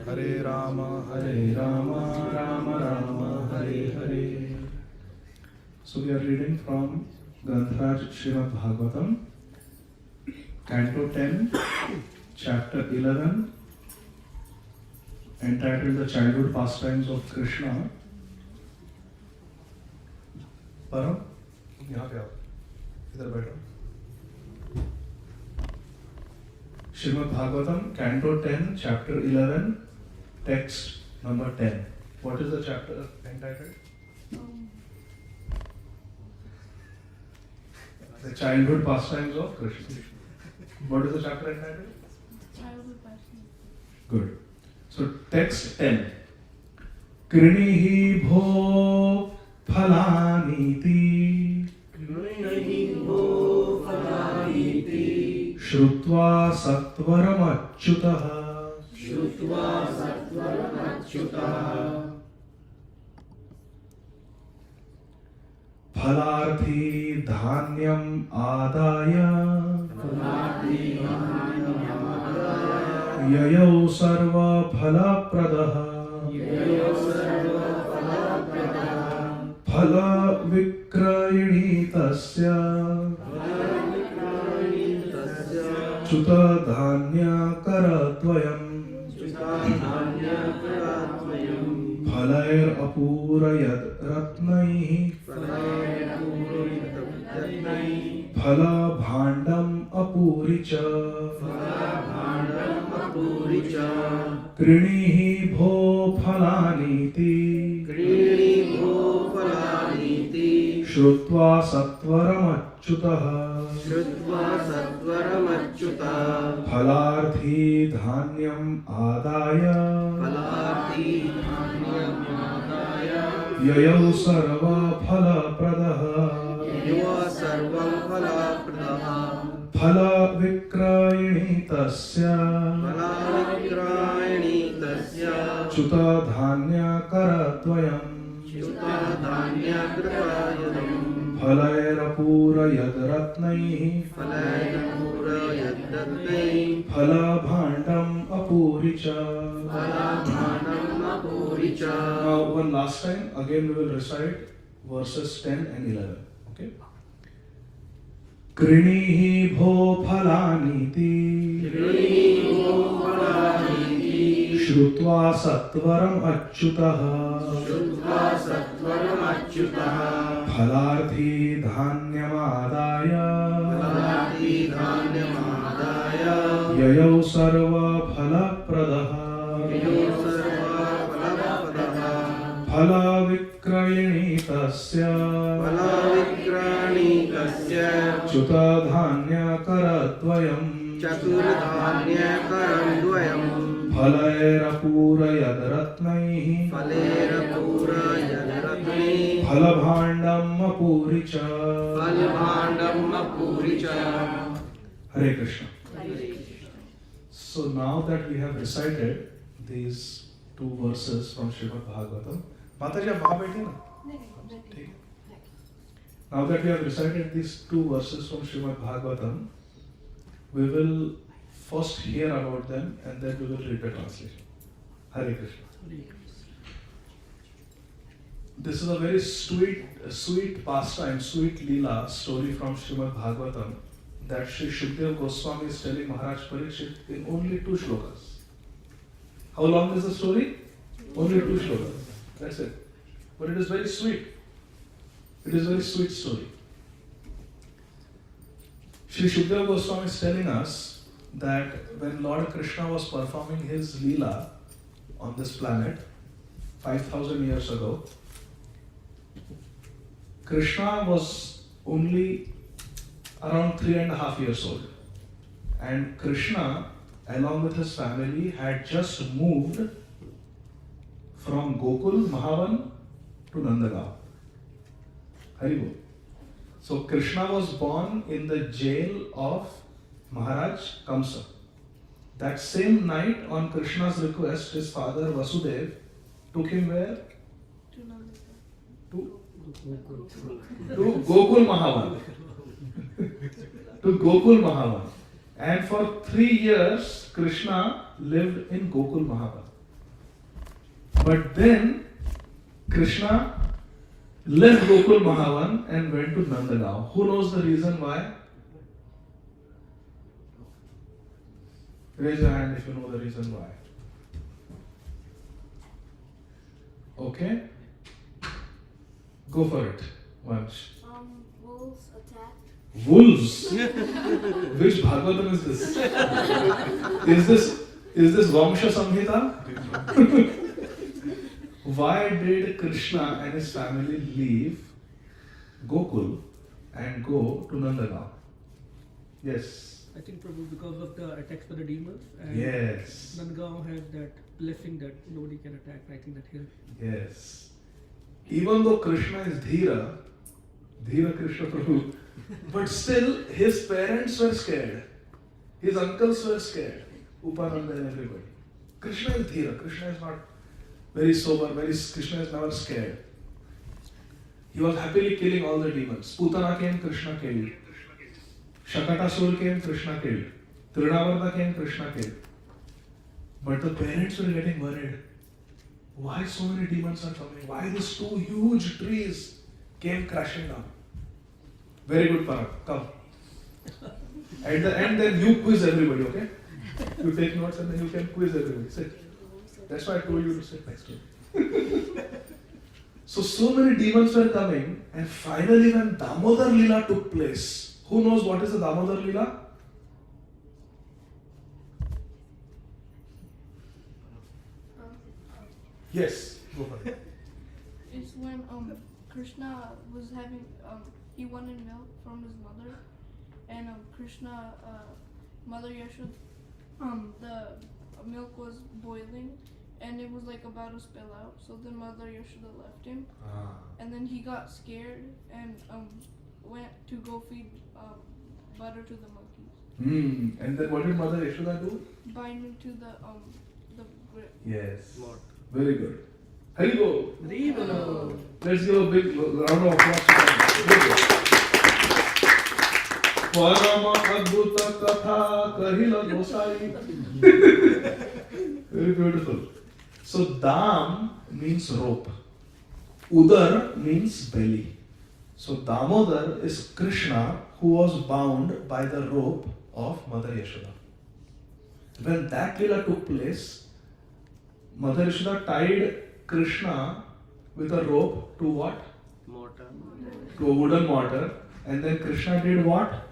Hare Rama, Rama Rama, Hare Hare. So we are reading from Gadadhar Srimad Bhagavatam, Canto 10, Chapter 11, entitled The Childhood Pastimes of Krishna. परम यहाँ पे आओ, इधर बैठो. Srimad Bhagavatam, Canto 10, Chapter 11, text number 10. What is the chapter entitled? The Childhood Pastimes of Krishna. What is the chapter entitled? Childhood pastimes. Good. So text 10. Krinihi bho phalaniti Shrutva sattvaramachyutah Phalarthi dhanyam adaya Yayau sarva phalapradaha Phala vikrayini tasya Chuta dhanya karadvayam Phalair apurayad ratnaihi Phala bhandam apuricha Krinihi bho phalaniti Shrutva sattvaramachyutah Phalarthi dhanyam adaya Yayau sarva phalapradaha Phala vikrayini tasya Chuta dhanya karadvayam Phalairapura yadratnaihi Phala bhandam apuricha. Now one last time, again we will recite verses 10 and 11. Okay? Krinihi bho phalaniti Shrutva sattvaram achyutah Phalarthi dhanyam adaya Yayau sarva phalapradaha Phala vikrayini tasya Chuta dhanya karadvayam Phalairapura yadratnaihi Phalabhandam apuricha. Hare Krishna. So now that we have recited these two verses from Srimad Bhagavatam, Mataji, आप वहाँ बैठे ना? ठीक है. Now that we have recited these two verses from Srimad Bhagavatam, we will first hear about them and then we will read the translation. Hare Krishna. This is a very sweet pastime, sweet Leela story from Srimad Bhagavatam that Sri Shukdev Goswami is telling Maharaj Parikshit in only 2 shlokas. How long is the story? Only 2 shlokas. That's it. But it is very sweet. It is a very sweet story. Sri Shukdev Goswami is telling us that when Lord Krishna was performing his Leela on this planet 5,000 years ago, Krishna was only around 3.5 years old. And Krishna, along with his family, had just moved from Gokul, Mahavan to Nandagaon. Haribol. So Krishna was born in the jail of Maharaj Kamsa. That same night, on Krishna's request, his father Vasudev took him where? To Gokul Mahavan. To Gokul Mahavan. And for 3 years, Krishna lived in Gokul Mahavan. But then Krishna left Gokul Mahavan and went to Nandagaon. Who knows the reason why? Raise your hand if you know the reason why. Okay? Go for it, Vansh. Wolves attacked. Wolves? Which Bhagavatam is this? Is this Vamsha Samhita? Why did Krishna and his family leave Gokul and go to Nandagaon? Yes. I think probably because of the attacks by the demons, and Yes. Nandagaon had that blessing that nobody can attack. I think that helped. Yes. Even though Krishna is Dhira Krishna Prabhu, but still his parents were scared. His uncles were scared. Upananda and everybody. Krishna is Dhira. Krishna is not very sober. Krishna is never scared. He was happily killing all the demons. Putana came, Krishna killed. Shakatasur came, Krishna killed. Trinavarta came, Krishna killed. But the parents were getting worried. Why so many demons are coming? Why these two huge trees came crashing down? Very good, Parag. Come. At the end, then you quiz everybody, okay? You take notes and then you can quiz everybody. Sit. That's why I told you to sit next to me. So many demons were coming, and finally, when Damodar Leela took place, who knows what is the Damodar Leela? Yes, go for it. It's when Krishna was having he wanted milk from his mother, and Krishna Mother Yashoda the milk was boiling, and it was like about to spill out. So then Mother Yashoda left him, and then he got scared and went to go feed butter to the monkeys. And then what did Mother Yashoda do? Bind him to the grip. Yes. Very good. Haribo. Haribo. Let's give a big round of applause to them. Very good. Parama Adbhuta Katha Kahila Gosai. Very beautiful. So Dam means rope. Udar means belly. So Damodar is Krishna who was bound by the rope of Mother Yashoda. When that Leela took place, Mother Yashoda tied Krishna with a rope to what? Mortar. To a wooden mortar. And then Krishna did what?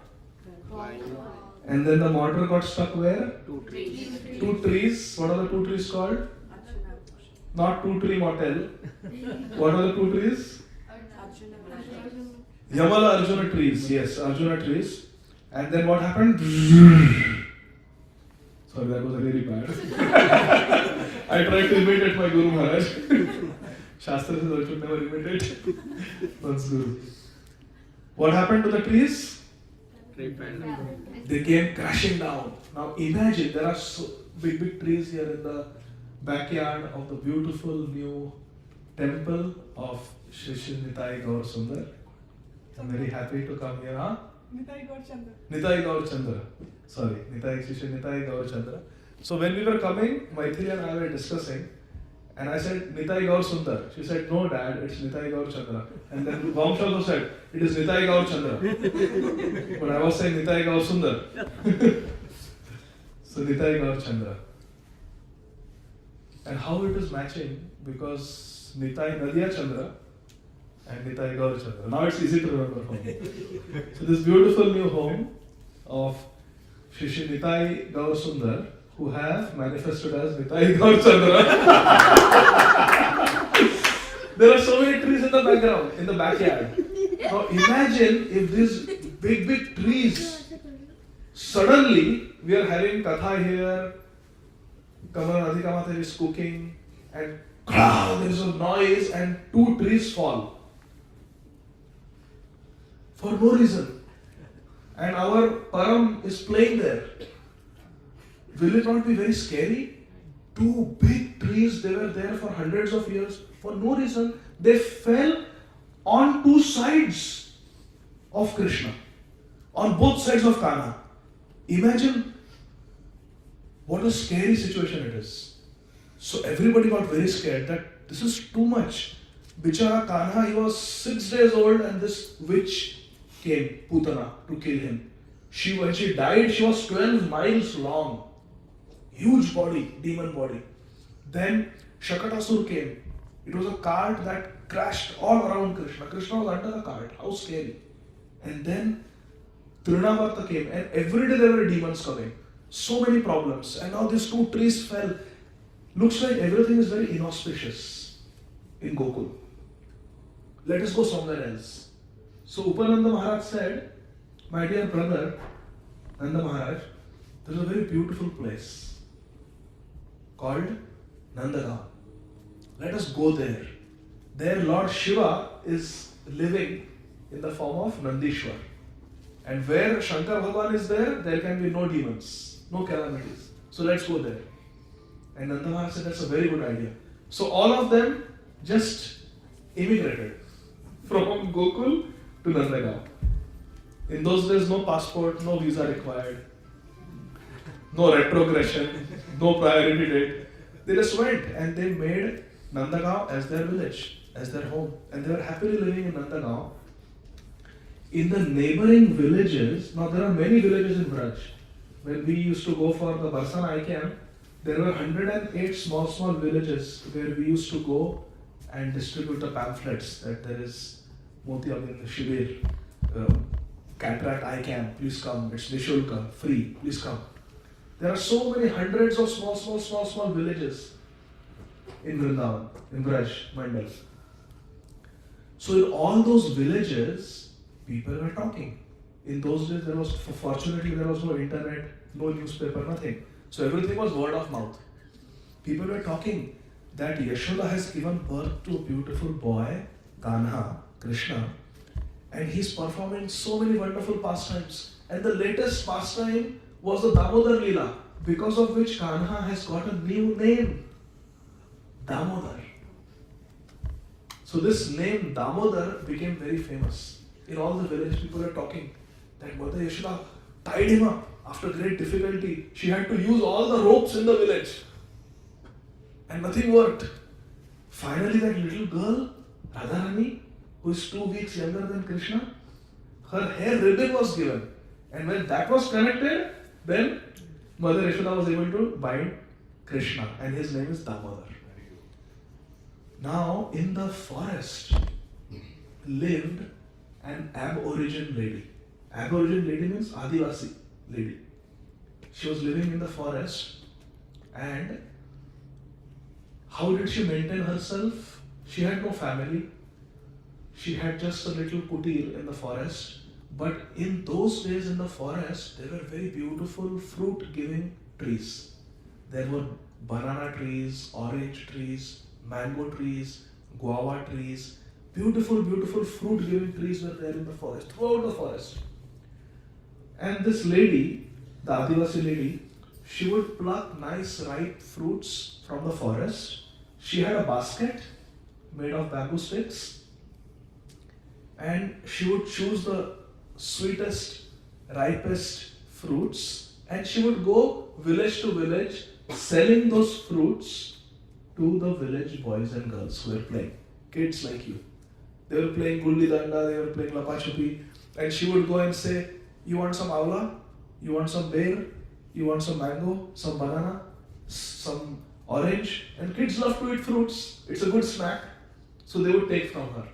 And then the mortar got stuck where? Two trees. Two trees. What are the two trees called? Not two tree motel. What are the two trees? Yamala Arjuna trees. Yes, Arjuna trees. And then what happened? Sorry, that was really bad. I tried to imitate my Guru Maharaj. Shastra says I should never imitate one's Guru. What happened to the trees? They came crashing down. Now imagine there are so big trees here in the backyard of the beautiful new temple of Shri Shri Nitai Gaur Sundar. I'm very happy to come here. Huh? Nitai Gaur Chandra. Sorry, Shri Shri Nitai Gaur Chandra. So when we were coming, Maithili and I were discussing, and I said Nitai Gaur Sundar. She said, no dad, it's Nitai Gaur Chandra. And then Vamsh also said, it is Nitai Gaur Chandra. But I was saying Nitai Gaur Sundar. So Nitai Gaur Chandra. And how it is matching, because Nitai Nadia Chandra and Nitai Gaur Chandra. Now it's easy to remember for me. So this beautiful new home of Shri Shri Nitai Gaur Sundar, who have manifested as Nitai Gaur Chandra. There are so many trees in the background, in the backyard. Now imagine if these big trees, suddenly we are having katha here, Kamala Radhika is cooking, and there is a noise and two trees fall. For no reason. And our Param is playing there. Will it not be very scary? Two big trees, they were there for hundreds of years. For no reason, they fell on two sides of Krishna. On both sides of Kana. Imagine what a scary situation it is. So everybody got very scared that this is too much. Bichara Kanha, he was 6 days old and this witch came, Putana, to kill him. When she died, she was 12 miles long. Huge body, demon body. Then Shakatasur came. It was a cart that crashed all around Krishna. Krishna was under the cart. How scary. And then Trinavarta came and every day there were demons coming. So many problems. And now these 2 trees fell. Looks like everything is very inauspicious in Gokul. Let us go somewhere else. So Upananda Maharaj said, my dear brother, Nanda Maharaj, there is a very beautiful place called Nandagaon. Let us go there. There Lord Shiva is living in the form of Nandishwar. And where Shankar Bhagavan is there, there can be no demons, no calamities. So let's go there. And Nanda Maharaj said, that's a very good idea. So all of them just immigrated from Gokul to Nandagaon. In those days, no passport, no visa required, no retrogression, no priority date. They just went and they made Nandagaon as their village, as their home. And they were happily living in Nandagaon. In the neighboring villages, now there are many villages in Braj. When we used to go for the Barsan I camp, there were 108 small villages where we used to go and distribute the pamphlets that there is Moti Abhin Shibir, Cataract Eye Camp, please come, it's Nishulka, free, please come. There are so many hundreds of small villages in Vrindavan, in Braj, Mandal. So in all those villages, people were talking. In those days, fortunately there was no internet, no newspaper, nothing. So everything was word of mouth. People were talking that Yashoda has given birth to a beautiful boy, Kanha, Krishna, and he's performing so many wonderful pastimes. And the latest pastime was the Damodar Leela, because of which Kanha has got a new name, Damodar. So this name Damodar became very famous. In all the village, people were talking that Mother Yashoda tied him up after great difficulty. She had to use all the ropes in the village. And nothing worked. Finally, that little girl, Radharani, who is 2 weeks younger than Krishna, her hair ribbon was given. And when that was connected, then Mother Yashoda was able to bind Krishna. And his name is Damodar. Now, in the forest lived an aborigine lady. Aborigine lady means Adivasi lady. She was living in the forest, and how did she maintain herself? She had no family. She had just a little kutir in the forest. But in those days in the forest, there were very beautiful fruit-giving trees. There were banana trees, orange trees, mango trees, guava trees. Beautiful fruit-giving trees were there in the forest, throughout the forest. And this lady, the Adivasi lady, she would pluck nice ripe fruits from the forest. She had a basket made of bamboo sticks, and she would choose the sweetest, ripest fruits, and she would go village to village selling those fruits to the village boys and girls who were playing, kids like you. They were playing gulli danda, they were playing lapachupi, and she would go and say, you want some avla? You want some bear? You want some mango? Some banana? Some orange? And kids love to eat fruits. It's a good snack. So they would take from her.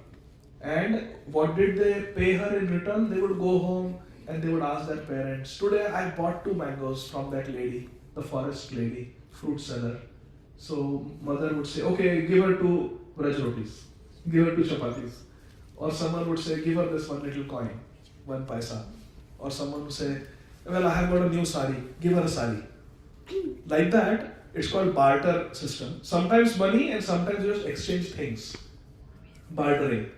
And what did they pay her in return? They would go home and they would ask their parents, today I bought 2 mangoes from that lady, the forest lady, fruit seller. So mother would say, okay, give her 2 braj rotis, give her 2 chapatis. Or someone would say, give her this 1 little coin, 1 paisa. Or someone would say, well, I have got a new sari, give her a sari. Like that, it's called barter system. Sometimes money and sometimes you just exchange things. Bartering.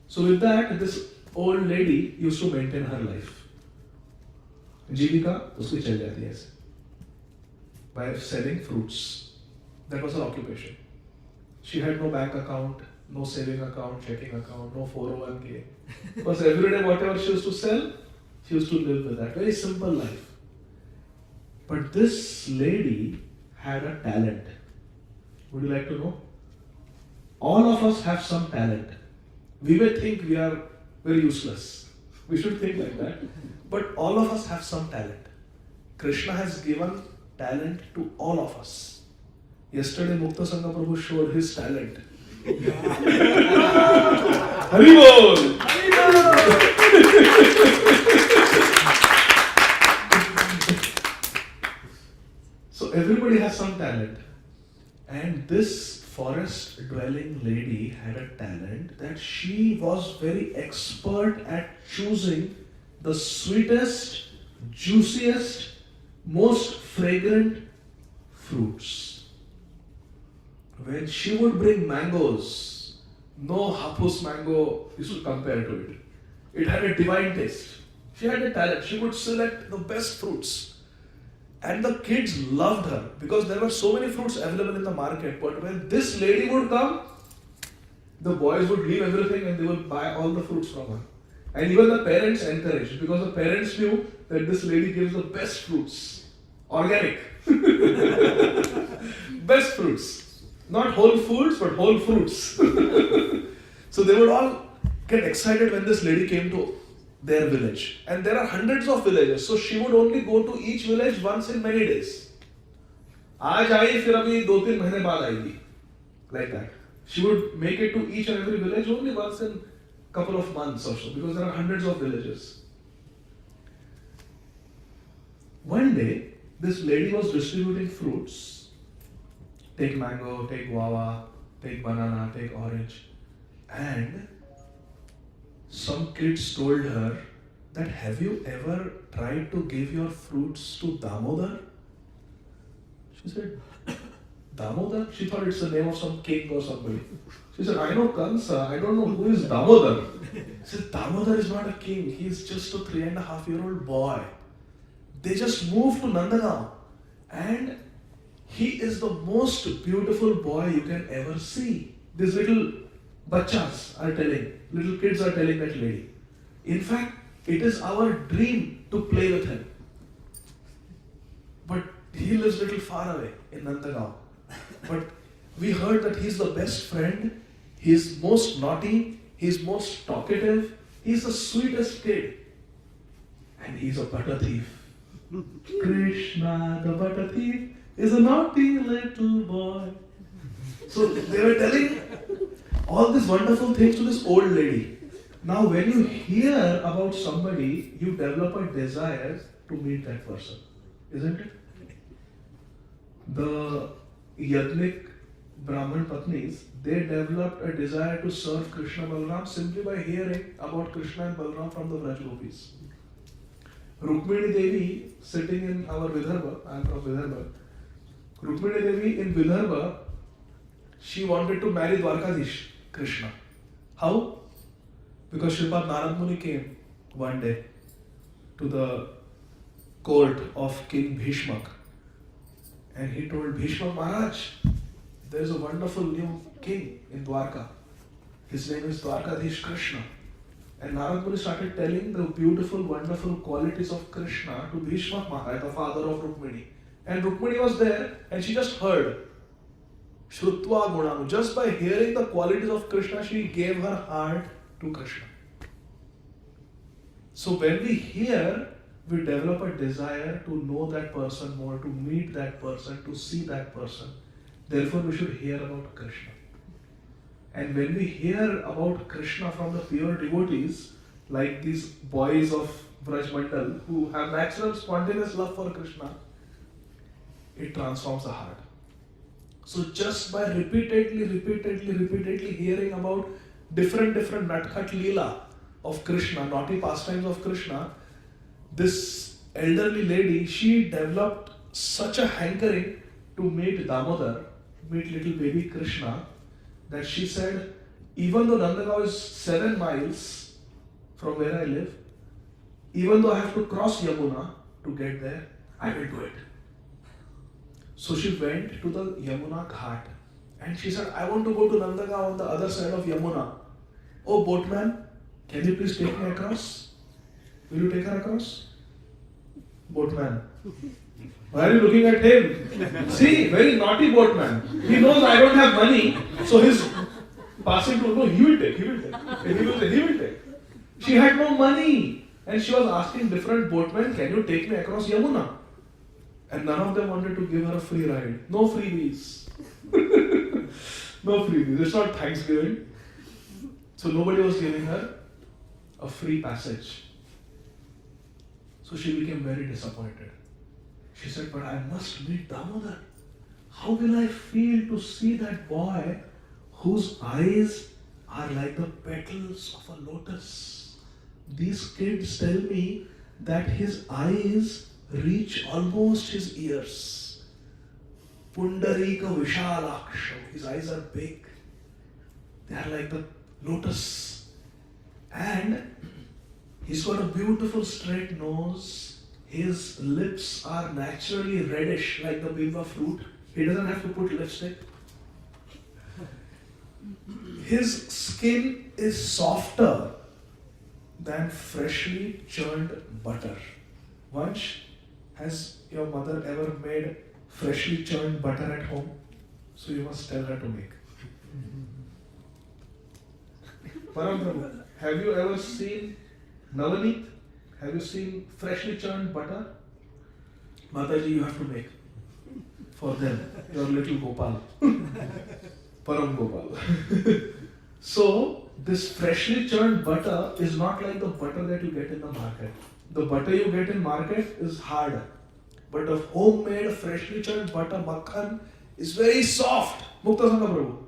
So with that, this old lady used to maintain her life. Jivika, uski chal jati hai aise. By selling fruits. That was her occupation. She had no bank account, no saving account, checking account, no 401k. Because every day whatever she used to sell, she used to live with that. Very simple life. But this lady had a talent. Would you like to know? All of us have some talent. We may think we are very useless. We should think like that. But all of us have some talent. Krishna has given talent to all of us. Yesterday, Mukta Sangha Prabhu showed his talent. Hari Bol! So everybody has some talent. And this forest dwelling lady had a talent that she was very expert at choosing the sweetest, juiciest, most fragrant fruits. When she would bring mangoes, no hapus mango used to compare to it. It had a divine taste. She had a talent. She would select the best fruits. And the kids loved her because there were so many fruits available in the market. But when this lady would come, the boys would leave everything and they would buy all the fruits from her. And even the parents encouraged because the parents knew that this lady gives the best fruits. Organic. Best fruits. Not whole foods, but whole fruits. So they would all get excited when this lady came to their village. And there are hundreds of villages. So she would only go to each village once in many days. आज आई फिर अभी 2-3 महीने बाद आएगी. Like that. She would make it to each and every village only once in couple of months or so because there are hundreds of villages. One day, this lady was distributing fruits. Take mango, take guava, take banana, take orange. And some kids told her that, have you ever tried to give your fruits to Damodar? She said, Damodar? She thought it's the name of some king or somebody. She said, I know Kansa, I don't know who is Damodar. She said, Damodar is not a king, he is just a 3.5-year-old boy. They just moved to Nandagaon and he is the most beautiful boy you can ever see. These little bachas are telling, little kids are telling that lady. In fact, it is our dream to play with him. But he lives a little far away in Nandagaon. But we heard that he's the best friend, he's most naughty, he's most talkative, he's the sweetest kid. And he's a butter thief. Krishna, the butter thief, is a naughty little boy. So they were telling all these wonderful things to this old lady. Now when you hear about somebody, you develop a desire to meet that person. Isn't it? The Yajnik Brahman Patnis, they developed a desire to serve Krishna Balaram simply by hearing about Krishna and Balaram from the Vraj Gopis. Rukmini Devi, sitting in our Vidarbha, I am from Vidarbha. Rukmini Devi in Vidarbha, she wanted to marry Dwarkadish Krishna. How? Because Shripad Narad Muni came one day to the court of King Bhishmak. And he told Bhishmak Maharaj, there is a wonderful new king in Dwarka. His name is Dwarkadish Krishna. And Narad Muni started telling the beautiful, wonderful qualities of Krishna to Bhishmak Maharaj, the father of Rukmini. And Rukmini was there and she just heard. Shrutva Gunanu. Just by hearing the qualities of Krishna, she gave her heart to Krishna. So when we hear, we develop a desire to know that person more, to meet that person, to see that person. Therefore, we should hear about Krishna. And when we hear about Krishna from the pure devotees, like these boys of Vraj Mandal who have natural spontaneous love for Krishna, it transforms the heart. So just by repeatedly hearing about different Natkhat Leela of Krishna, naughty pastimes of Krishna, this elderly lady, she developed such a hankering to meet Damodar, meet little baby Krishna, that she said, even though Nandagaon is 7 miles from where I live, even though I have to cross Yamuna to get there, I will do it. So she went to the Yamuna Ghat and she said, I want to go to Nandagaon on the other side of Yamuna. Oh boatman, can you please take me across? Will you take her across? Boatman, Why are you looking at him? See, very naughty boatman. He knows I don't have money, so he's passing to, no, he will take. And he will take. She had no money. And she was asking different boatmen, can you take me across Yamuna? And none of them wanted to give her a free ride. No freebies. No freebies. It's not Thanksgiving. So nobody was giving her a free passage. So she became very disappointed. She said, but I must meet Damodar. How will I feel to see that boy whose eyes are like the petals of a lotus? These kids tell me that his eyes reach almost his ears. Pundarika Vishalaksha. His eyes are big. They are like the lotus. And he's got a beautiful straight nose. His lips are naturally reddish like the bimba fruit. He doesn't have to put lipstick. His skin is softer than freshly churned butter. Vansh, has your mother ever made freshly churned butter at home? So you must tell her to make. Param Prabhu, have you ever seen Navani? Have you seen freshly churned butter? Mataji, you have to make for them, your little Gopal. Param Gopal. So, this freshly churned butter is not like the butter that you get in the market. The butter you get in market is hard. But the homemade freshly churned butter, makhan, is very soft. Mukta Sangha Prabhu.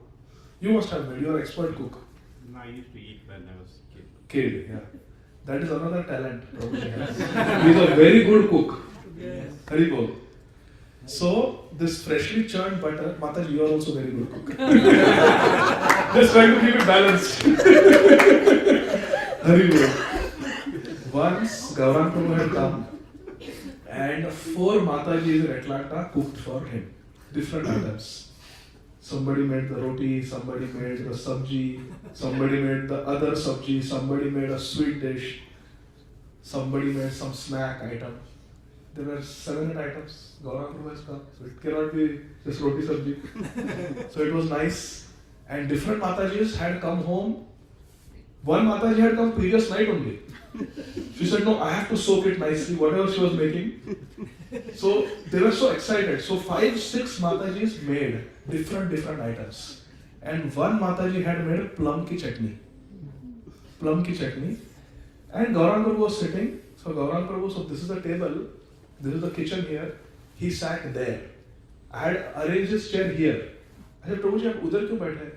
You must have made, you are expert cook. No, I used to eat when I was a kid. Kid, yeah. That is another talent Prabhu has. He is a very good cook. Yes. Hari Bol. So, this freshly churned butter, Mataji, you are also very good cook. Just trying to keep it balanced. Hari Bol. Once, Gaurang Prabhu had come and 4 Matajis in Atlanta cooked for him. Different items. Somebody made the roti, somebody made the sabji, somebody made the other sabji, somebody made a sweet dish, somebody made some snack item. There were 7 items. Gaurang Prabhu has come, so it cannot be just roti sabji. So it was nice. And different Matajis had come home. One Mataji had come previous night only. She said, no, I have to soak it nicely, whatever she was making. So they were so excited. So 5, 6 Matajis made different items. And one Mataji had made plum ki chutney. Plum ki chutney. And Gaurang Prabhu was sitting. So Gaurang Prabhu, so this is the table, this is the kitchen here. He sat there. I had arranged his chair here. I said, Prabhu ji, आप उधर क्यों बैठे हैं?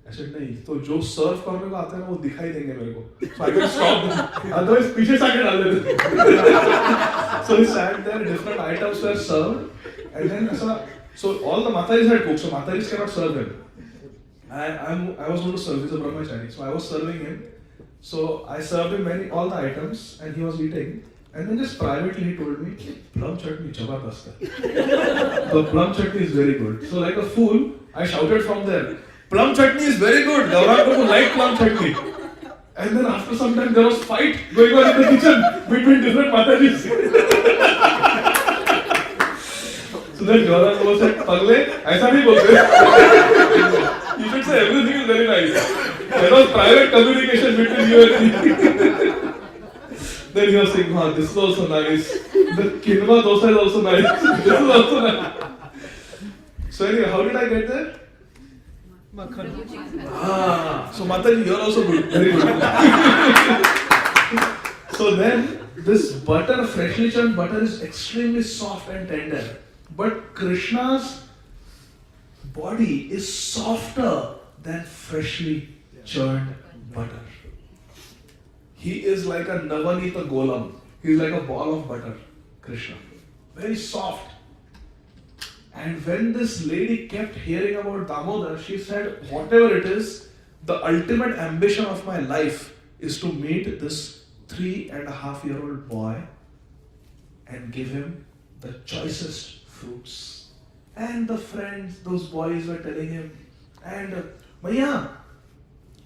I said, नहीं, तो जो सर्व करने को आते हैं वो दिखाई देंगे मेरे को. So I could stop them. Otherwise पीछे से आके डाल देते. So he sat there, different items were served. And then so all the Matajis had cooked, so Matajis cannot serve him. I was going to serve, he's a brahmachari. So I was serving him. So I served him all the items and he was eating. And then just privately he told me, plum chutney jabardast hai. The plum chutney is very good. So like a fool, I shouted from there, plum chutney is very good. Gaurang Prabhu liked plum chutney. And then after some time there was fight going on in the kitchen between different Matajis. So then Gaurang Prabhu said, Pagle, aisa nahi bolte. You should say everything is very nice. There was private communication between you and me. Then he was saying, this is also nice. The kinma dosa is also nice. This is also nice. So anyway, how did I get there? So Mataji, you're also good. Very good. So then, this butter, freshly churned butter is extremely soft and tender. But Krishna's body is softer than freshly churned butter. He is like a Navanita Golam. He is like a ball of butter, Krishna. Very soft. And when this lady kept hearing about Damodar, she said, whatever it is, the ultimate ambition of my life is to meet this 3.5-year-old boy and give him the choicest fruits. And the friends, those boys were telling him, and Maya,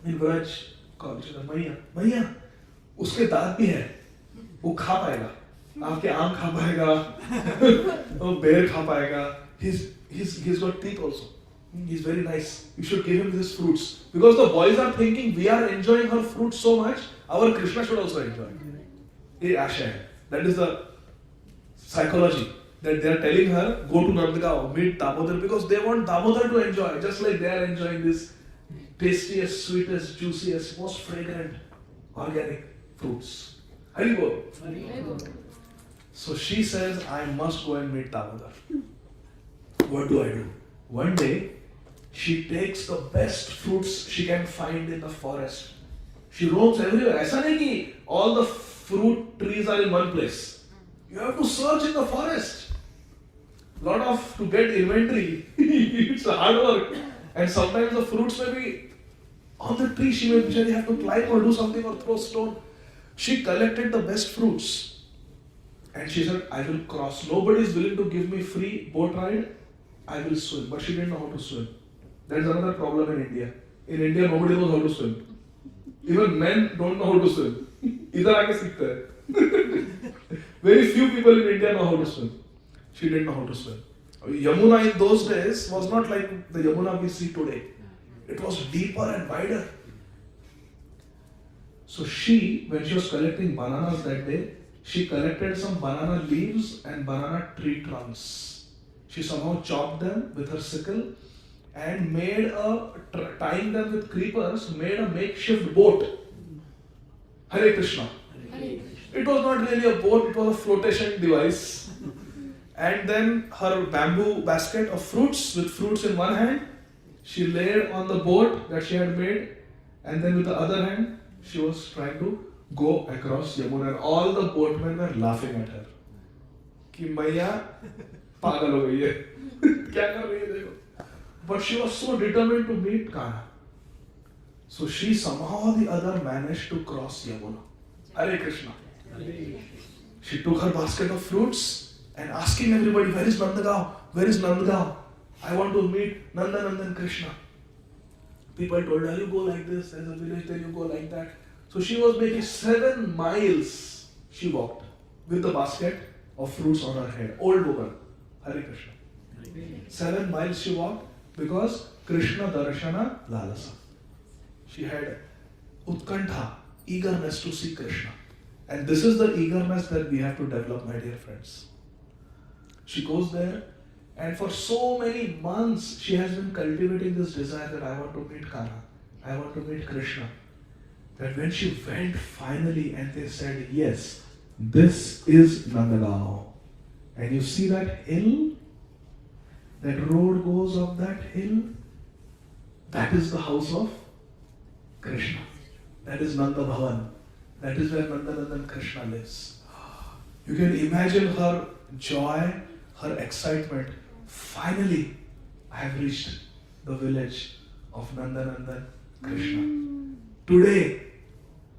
in Braj, called Maya, Maya, उसके दांत भी है, वो खा पाएगा. आपके आम खा पाएगा, वो बेर खा पाएगा. He's got teeth also. He's very nice. You should give him these fruits. Because the boys are thinking we are enjoying her fruits so much, our Krishna should also enjoy. ये आशा है. That is the psychology. That they are telling her, go to Nandgaon, meet Damodar, because they want Damodar to enjoy, just like they are enjoying this tastiest, sweetest, juiciest, most fragrant organic fruits. Haribol. So she says, I must go and meet Damodar. What do? One day, she takes the best fruits she can find in the forest. She roams everywhere. ऐसा नहीं कि all the fruit trees are in one place. You have to search in the forest. To get inventory, it's hard work. And sometimes the fruits may be on the tree. She may have to climb or do something or throw stone. She collected the best fruits. And she said, I will cross. Nobody is willing to give me free boat ride. I will swim. But she didn't know how to swim. That's another problem in India. In India, nobody knows how to swim. Even men don't know how to swim. इधर आके सीखते हैं. Very few people in India know how to swim. She didn't know how to swim. Yamuna in those days was not like the Yamuna we see today. It was deeper and wider. So when she was collecting bananas that day, she collected some banana leaves and banana tree trunks. She somehow chopped them with her sickle and made tying them with creepers, made a makeshift boat. Hare Krishna. It was not really a boat, it was a flotation device. And then her bamboo basket of fruits with fruits in one hand, she laid on the boat that she had made, and then with the other hand, she was trying to go across Yamuna, and all the boatmen were laughing at her. कि मैया पागल हो गई है, क्या कर रही है देखो. But she was so determined to meet Kana. So she somehow or the other managed to cross Yamuna. Hare Krishna. She took her basket of fruits and asking everybody, where is Nandagaon? Where is Nandagaon? I want to meet Nandanandan Krishna. People told her, you go like this, there's a village there, you go like that. So she was making 7 miles. She walked with the basket of fruits on her head. Old woman. Hare Krishna. 7 miles she walked because Krishna Darshana Lalasa. She had Utkantha, eagerness to see Krishna. And this is the eagerness that we have to develop, my dear friends. She goes there, and for so many months she has been cultivating this desire that I want to meet Kana, I want to meet Krishna. That when she went finally and they said, yes, this is Nandagaon. And you see that hill, that road goes up that hill, that is the house of Krishna. That is Nanda Bhavan. That is where Nandanandan Krishna lives. You can imagine her joy, her excitement. Finally, I have reached the village of Nandanandan Krishna. Today,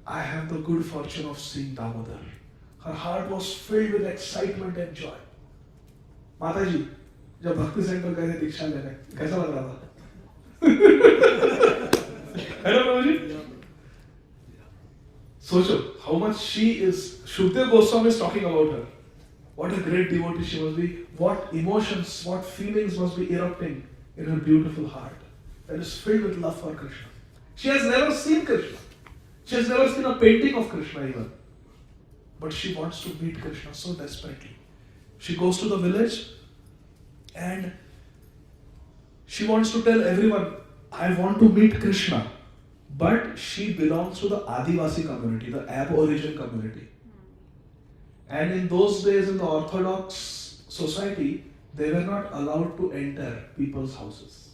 I have the good fortune of seeing Damodar. Her heart was filled with excitement and joy. Mataji, जब भक्ति centre गए थे दीक्षा लेने, कैसा लग रहा था? है ना प्रभुजी? सोचो, how much she is. Shukdev Goswami is talking about her. What a great devotee she must be. What emotions, what feelings must be erupting in her beautiful heart that is filled with love for Krishna. She has never seen Krishna. She has never seen a painting of Krishna even. But she wants to meet Krishna so desperately. She goes to the village and she wants to tell everyone, I want to meet Krishna. But she belongs to the Adivasi community, the Aborigine community. And in those days in the Orthodox society, they were not allowed to enter people's houses.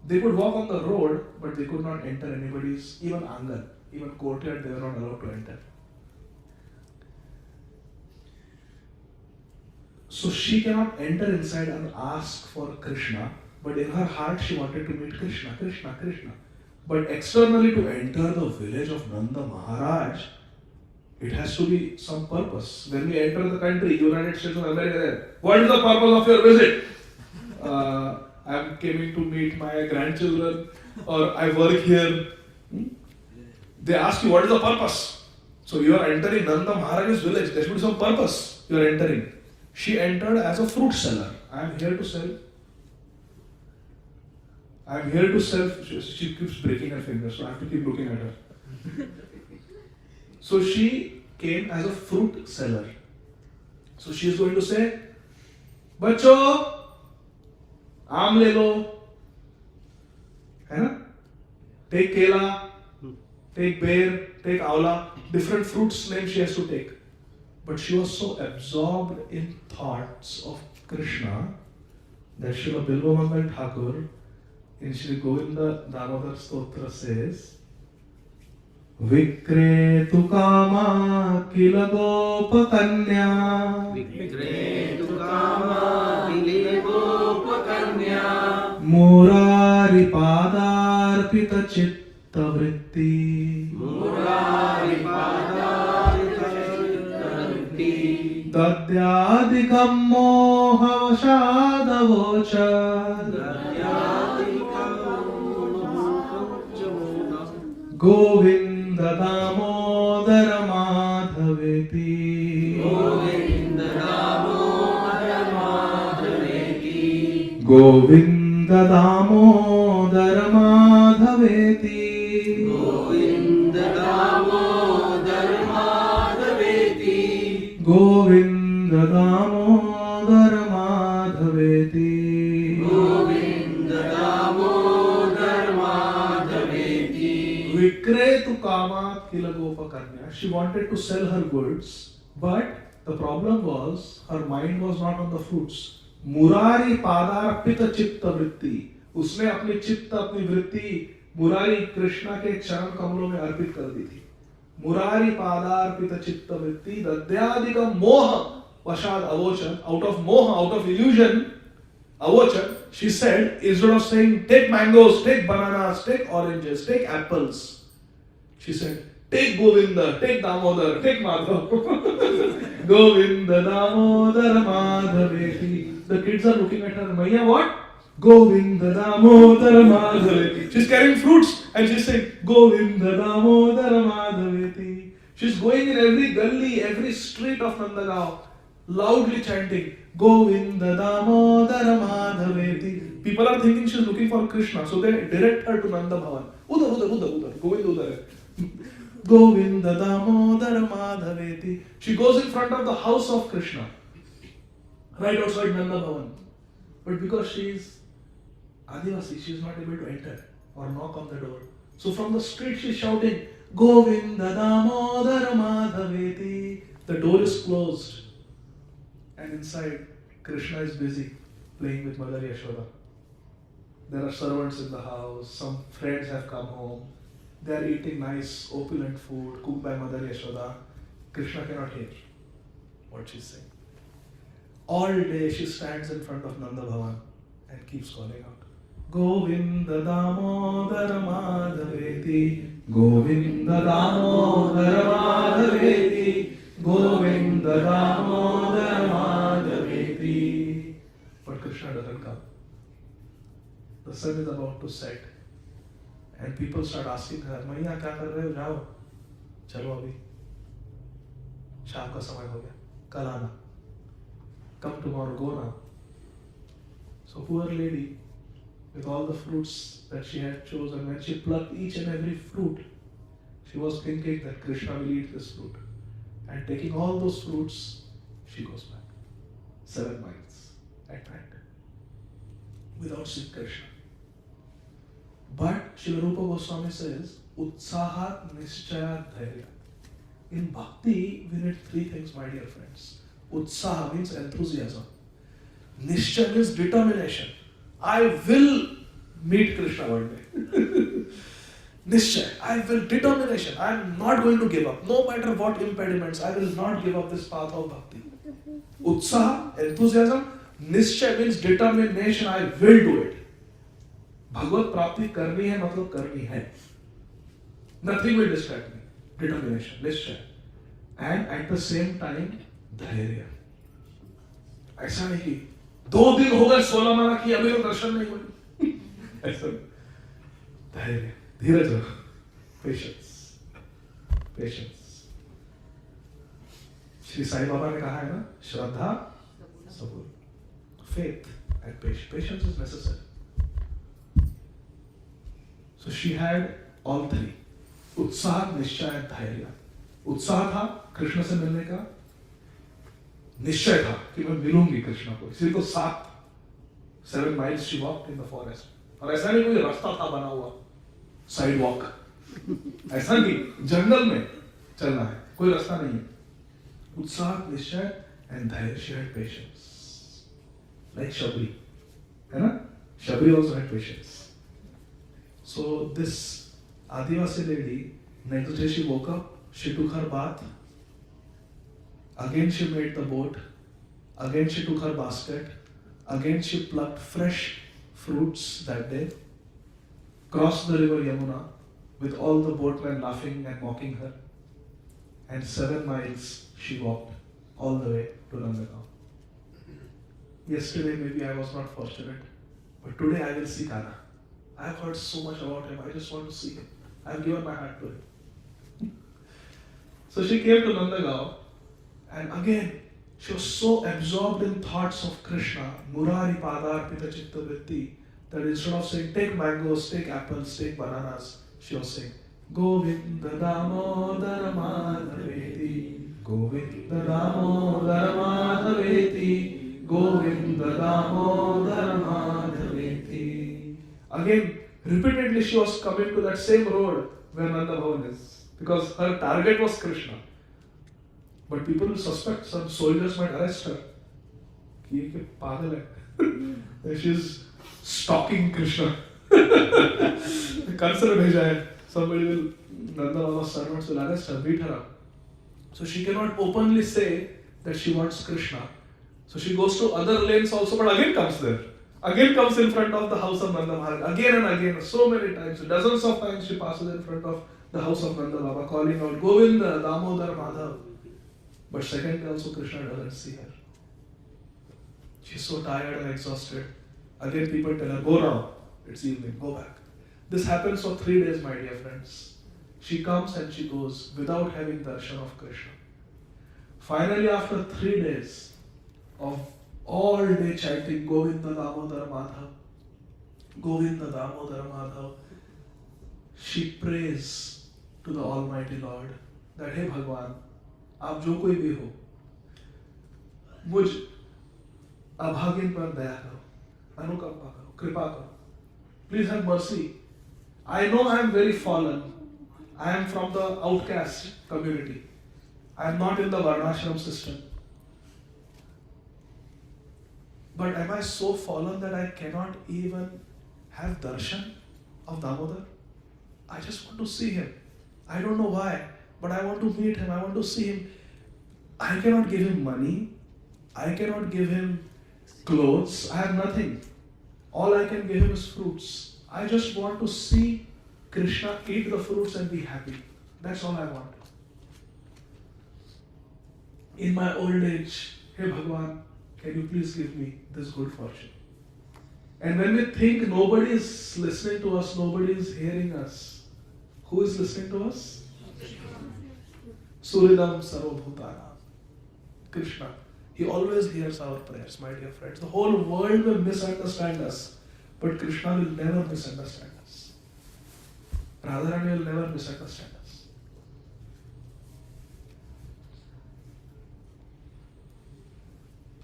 They could walk on the road, but they could not enter anybody's, even angan, even courtyard, they were not allowed to enter. So she cannot enter inside and ask for Krishna, but in her heart she wanted to meet Krishna, Krishna, Krishna. But externally to enter the village of Nanda Maharaj, it has to be some purpose. When we enter the country, United States of America, what is the purpose of your visit? I am coming to meet my grandchildren, or I work here. They ask you, what is the purpose? So you are entering Nanda Maharaj's village. There should be some purpose you are entering. She entered as a fruit seller. I am here to sell. I am here to sell. She keeps breaking her fingers, so I have to keep looking at her. So she came as a fruit seller. So she is going to say, "Bachcho, आम ले लो, है ना? Take kela, take bear, take aula, different fruits names she has to take." But she was so absorbed in thoughts of Krishna that Srila Bilvamangal Thakur in Sri Govinda Damodar Stotra says, Vikretu kama kila gopakanya Vikretu kama kila gopakanya Murari padarpita chitta vritti Murari padarpita chitta vritti Dadyadikam moha vashadavocha Govinda Damodara Madhaveti Govinda Damodara Madhaveti Govinda Damodara Madhaveti Govinda Damodara Madhaveti Govinda Damodara Madhaveti Govinda Damodara Madhaveti Vikretu kama kila gopakanya. She wanted to sell her goods, but the problem was her mind was not on the fruits. Murari पादार्पित चित्त वृत्ति, उसने अपनी चित्त अपनी वृत्ति मुरारी कृष्णा के चरण कमलों में अर्पित कर दी थी. मुरारी पादार्पित चित्त वृत्ति दद्यादिक मोह वशाद अवोचन. Out of moha, out of illusion, avochan, she said, instead of saying take mangoes, take bananas, take oranges, take apples, she said take Govinda, take Damodar, take Madhav. Govinda Damodar Madhaveti. The kids are looking at her. Maiya, what? Govinda Damodar Madhaveti. She's carrying fruits and she's saying Govinda Damodar Madhaveti. She's going in every gully, every street of Nandagaon, loudly chanting Govinda Damodar Madhaveti. People are thinking she's looking for Krishna, so they direct her to Nanda Bhavan. Udar. Govinda udar. Govinda Damodar Madhaveti. She goes in front of the house of Krishna, right outside Nanda Bhavan. But because she is Adivasi, she is not able to enter or knock on the door. So from the street she is shouting, Govinda Damodar Madhaveti. The door is closed. And inside, Krishna is busy playing with Mother Yashoda. There are servants in the house, some friends have come home. They are eating nice, opulent food cooked by Mother Yashoda. Krishna cannot hear what she's saying. All day she stands in front of Nanda Bhavan and keeps calling out, Govinda Damodar Madhaveti, Govinda Damodar Madhaveti, Govinda Damodar Madhaveti. But Krishna doesn't come. The sun is about to set. And people start asking her, Maiya, क्या कर रहे हो? जाओ, चलो अभी, शाम का समय हो गया, कल आना. Come tomorrow, go now. So poor lady, with all the fruits that she had chosen, when she plucked each and every fruit, she was thinking that Krishna will eat this fruit. And taking all those fruits, she goes back. 7 miles at night, without seeing Krishna. But Srila Rupa Goswami says, Utsahat Nischayat Dhairya. In bhakti, we need 3 things, my dear friends. Utsaha means enthusiasm. Nishcha means determination. I will meet Krishna one day. Nishchay, I will, determination. I am not going to give up. No matter what impediments, I will not give up this path of bhakti. Utsaha, enthusiasm. Nishchay means determination. I will do it. भगवत प्राप्ति करनी है मतलब करनी है. Nothing will distract me. Determination, निश्चय. And at the same time, धैर्य. ऐसा नहीं कि 2 दिन हो गए 16 माला की अभी तो दर्शन नहीं हुए. ऐसा धैर्य, धीरज रखो. Patience. श्री साई बाबा ने कहा है ना, श्रद्धा सबूर, faith and patience. Patience is necessary. So she had all three. उत्साह, निश्चय, धैर्य. उत्साह था कृष्ण से मिलने का, निश्चय था कि मैं मिलूंगी कृष्ण को, इसी तो 7 miles she walked in the forest. और ऐसा नहीं कोई रास्ता था बना हुआ, साइड वॉक, ऐसा नहीं, जंगल में चलना है, कोई रास्ता नहीं है. उत्साह, निश्चय and धैर्य. She had patience. Like Shabri, है ना? Shabri also had patience. So this Adivasi lady, next day she woke up, she took her bath, again she made the boat, again she took her basket, again she plucked fresh fruits that day, crossed the river Yamuna with all the boatmen laughing and mocking her, and 7 miles she walked all the way to Nandagaon. Yesterday maybe I was not fortunate, but today I will see Kana. I have heard so much about him, I just want to see him. I have given my heart to him. So she came to Nandagaon, and again she was so absorbed in thoughts of Krishna, Murari Padar Pita Chitta Vritti, that instead of saying take mangoes, take apples, take bananas, she was saying Govinda Damodara Madhaveti, Govinda Damodara Madhaveti, Govinda Damodara Madhaveti. Again, repeatedly she was coming to that same road where Nanda Bhavan is, because her target was Krishna. But people will suspect, some soldiers might arrest her. Ye ke pagal hai. She's stalking Krishna. Consider bheja hai. Somebody will, Nanda Baba's servants will arrest her, beat her up. So she cannot openly say that she wants Krishna. So she goes to other lanes also, but again comes there. Again comes in front of the house of Nanda Maharaj. Again and again, so many times, dozens of times she passes in front of the house of Nanda Baba, calling out Govinda, Damodar, Madhav. But second day also Krishna doesn't see her. She's so tired and exhausted. Again people tell her, go now, it's evening, go back. This happens for 3 days, my dear friends. She comes and she goes without having darshan of Krishna. Finally, after 3 days of all day chanting Govinda Damodar Madhav, Govinda Damodar Madhav, she prays to the Almighty Lord that, hey Bhagwan, आप जो कोई भी हो, मुझ अभागिन पर दया करो, अनुकंपा करो, कृपा करो. Please have mercy. I know I am very fallen. I am from the outcast community. I am not in the Varnashram system. But am I so fallen that I cannot even have darshan of Damodar? I just want to see him. I don't know why, but I want to meet him. I want to see him. I cannot give him money. I cannot give him clothes. I have nothing. All I can give him is fruits. I just want to see Krishna, eat the fruits and be happy. That's all I want. In my old age, hey Bhagwan, can you please give me this good fortune? And when we think nobody is listening to us, nobody is hearing us, who is listening to us? Suridam Sarvabhutanam. Krishna. He always hears our prayers, my dear friends. The whole world will misunderstand us, but Krishna will never misunderstand us. Radharani will never misunderstand us.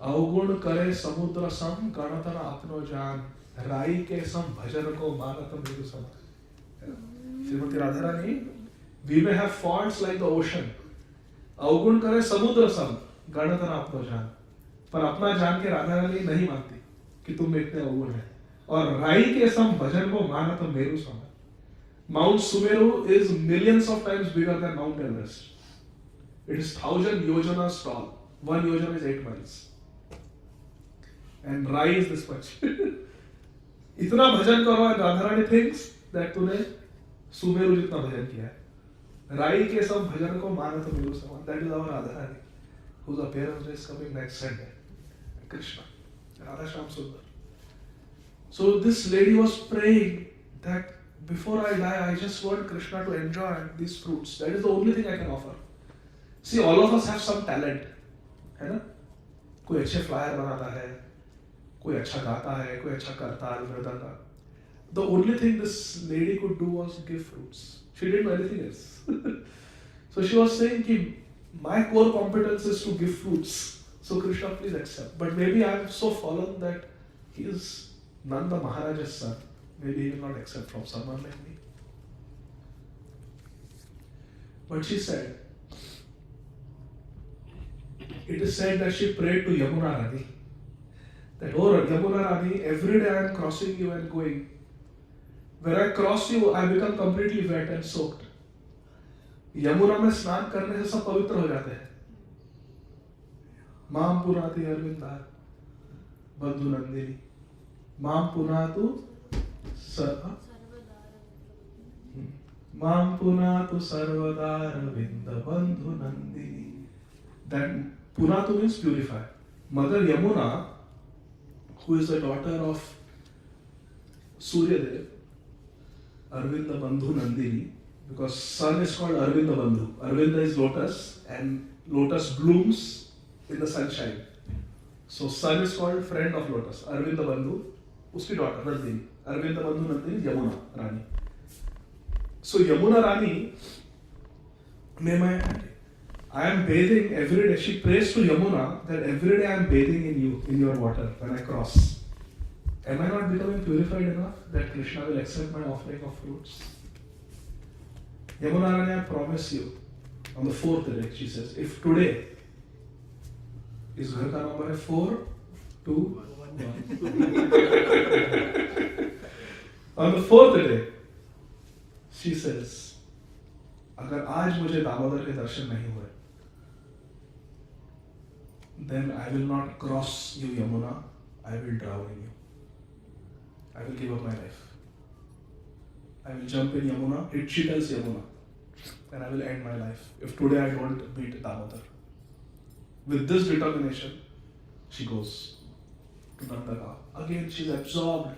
अवगुण करे समुद्र सम गणतन अपनो जान राई के सम भजन को मानत मृदु सम. Shrimati Radharani, we may have faults like the ocean. अवगुण करे समुद्र सम गणतन अपनो जान, पर अपना जान के राधारानी नहीं मानती कि तुम इतने अवगुण हैं. और राई के सम भजन को मानत मेरु सम. Mount Sumeru is millions of times bigger than Mount Everest. It is 1,000 yojanas tall. 1 yojana is 8 miles. And Rai is this much. इतना भजन करो, and Radharani thinks that तूने सुमेरु जितना भजन किया है. राई के सब भजन को मानत मेरु समान. That is our Radharani, whose appearance is coming next Sunday. Krishna, Radha Shyam Sundar. So this lady was praying that before I die, I just want Krishna to enjoy these fruits. That is the only thing I can offer. See, all of us have some talent. है ना? कोई अच्छे flyer बनाता है, कोई अच्छा गाता है, कोई अच्छा करता है mridanga. The only thing this lady could do was give fruits. She didn't do anything else. So she was saying कि my core competence is to give fruits. So Krishna, please accept. But maybe I am so fallen that he is Nanda Maharaja's son. Maybe he will not accept from someone like me. But she said, it is said that she prayed to Yamuna Rani. That, oh Yamuna Rani, every day I am crossing you and going. When I cross you, I become completely wet and soaked. Yamuna में स्नान करने से सब पवित्र हो जाते हैं. माम पुनाति अरविंदार बंधु नंदिनी माम पुनातु माम पुनातु सर्वदार विंद बंधु Nandini. That punatu means purify. Mother Yamuna, who is the daughter of Suryadev, Arvinda Bandhu Nandini, because sun is called Arvinda Bandhu. Arvinda is lotus and lotus blooms in the sunshine. So sun is called friend of lotus. Arvinda Bandhu, uski daughter Nandini. Arvinda Bandhu Nandini, Yamuna Rani. So Yamuna Rani, I am bathing every day. She prays to Yamuna that every day I am bathing in you, in your water when I cross. Am I not becoming purified enough that Krishna will accept my offering of fruits? Yamuna Rani, I promise you, on the fourth day, she says, if today is घर का number है 4, 2, 1. On the fourth day, she says, अगर आज मुझे दामोदर के दर्शन नहीं हुए, then I will not cross you, Yamuna. I will drown in you. I will give up my life. I will jump in Yamuna. She tells Yamuna, and I will end my life if today I don't meet Damodar. With this determination, she goes to Nandagaon. Again, she is absorbed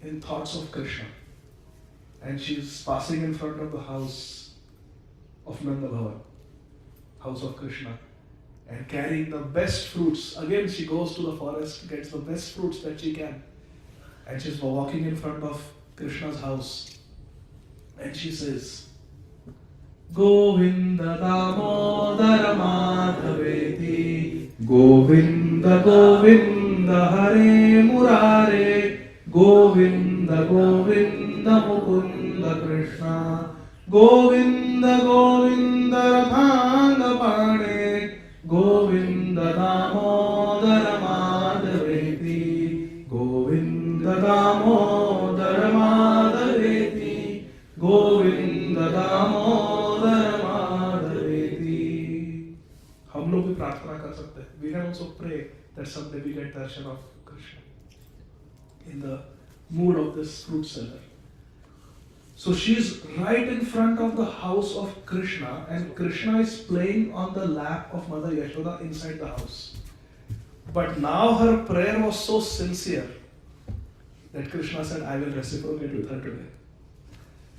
in thoughts of Krishna, and she is passing in front of the house of Nanda Bhavan, house of Krishna, and carrying the best fruits. Again, she goes to the forest, gets the best fruits that she can, and she's walking in front of Krishna's house, and she says, Govinda Damodara Madhaveti, Govinda Govinda Hare Murare, Govinda Govinda Mukunda Krishna, Govinda Govinda Rathanga Pane, Govinda Damodara Madhaveti, Govinda Damodara Madhaveti, Govinda Damodara हम लोग भी प्रार्थना कर सकते हैं. We can also pray that someday we get darshan of Krishna in the mood of this fruit seller. So she is right in front of the house of Krishna, and Krishna is playing on the lap of Mother Yashoda inside the house. But now her prayer was so sincere that Krishna said, I will reciprocate with her today.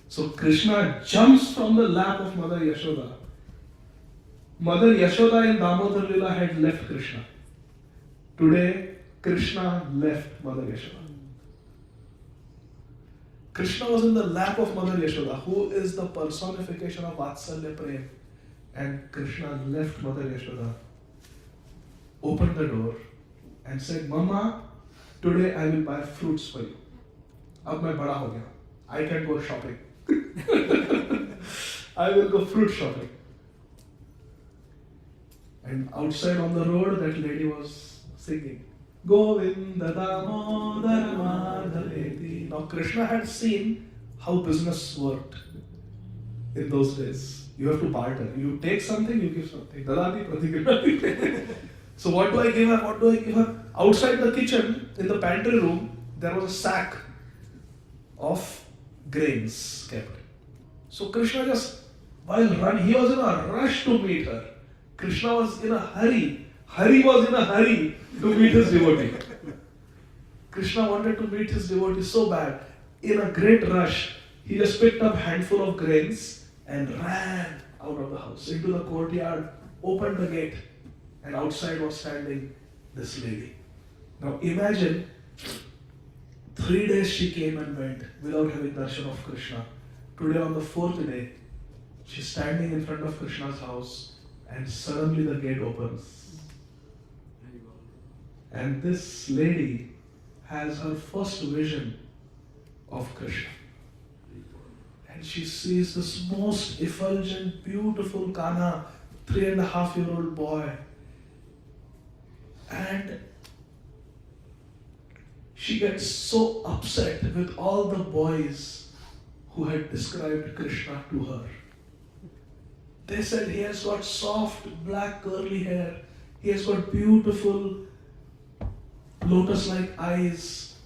So Krishna jumps from the lap of Mother Yashoda. Mother Yashoda in Damodar Lila had left Krishna. Today, Krishna left Mother Yashoda. Krishna was in the lap of Mother Yashoda, who is the personification of Vatsalya Prem. And Krishna left Mother Yashoda, opened the door, and said, Mama, today I will buy fruits for you. Ab main bada ho gaya. I can go shopping. I will go fruit shopping. And outside on the road, that lady was singing, Govinda Damodar Madhaveti. Now Krishna had seen how business worked in those days. You have to barter. You take something, you give something. Dadadi pratigirati. So what do I give her? What do I give her? Outside the kitchen, in the pantry room, there was a sack of grains kept. So Krishna just, while running, he was in a rush to meet her. Krishna was in a hurry. Hari was in a hurry to meet his devotee. Krishna wanted to meet his devotee so bad. In a great rush, he just picked up a handful of grains and ran out of the house into the courtyard, opened the gate, and outside was standing this lady. Now imagine, 3 days she came and went without having darshan of Krishna. Today on the 4th day, she's standing in front of Krishna's house and suddenly the gate opens. And this lady has her first vision of Krishna. And she sees this most effulgent, beautiful Kana, 3.5-year-old boy. And she gets so upset with all the boys who had described Krishna to her. They said he has got soft, black, curly hair. He has got beautiful, lotus-like eyes.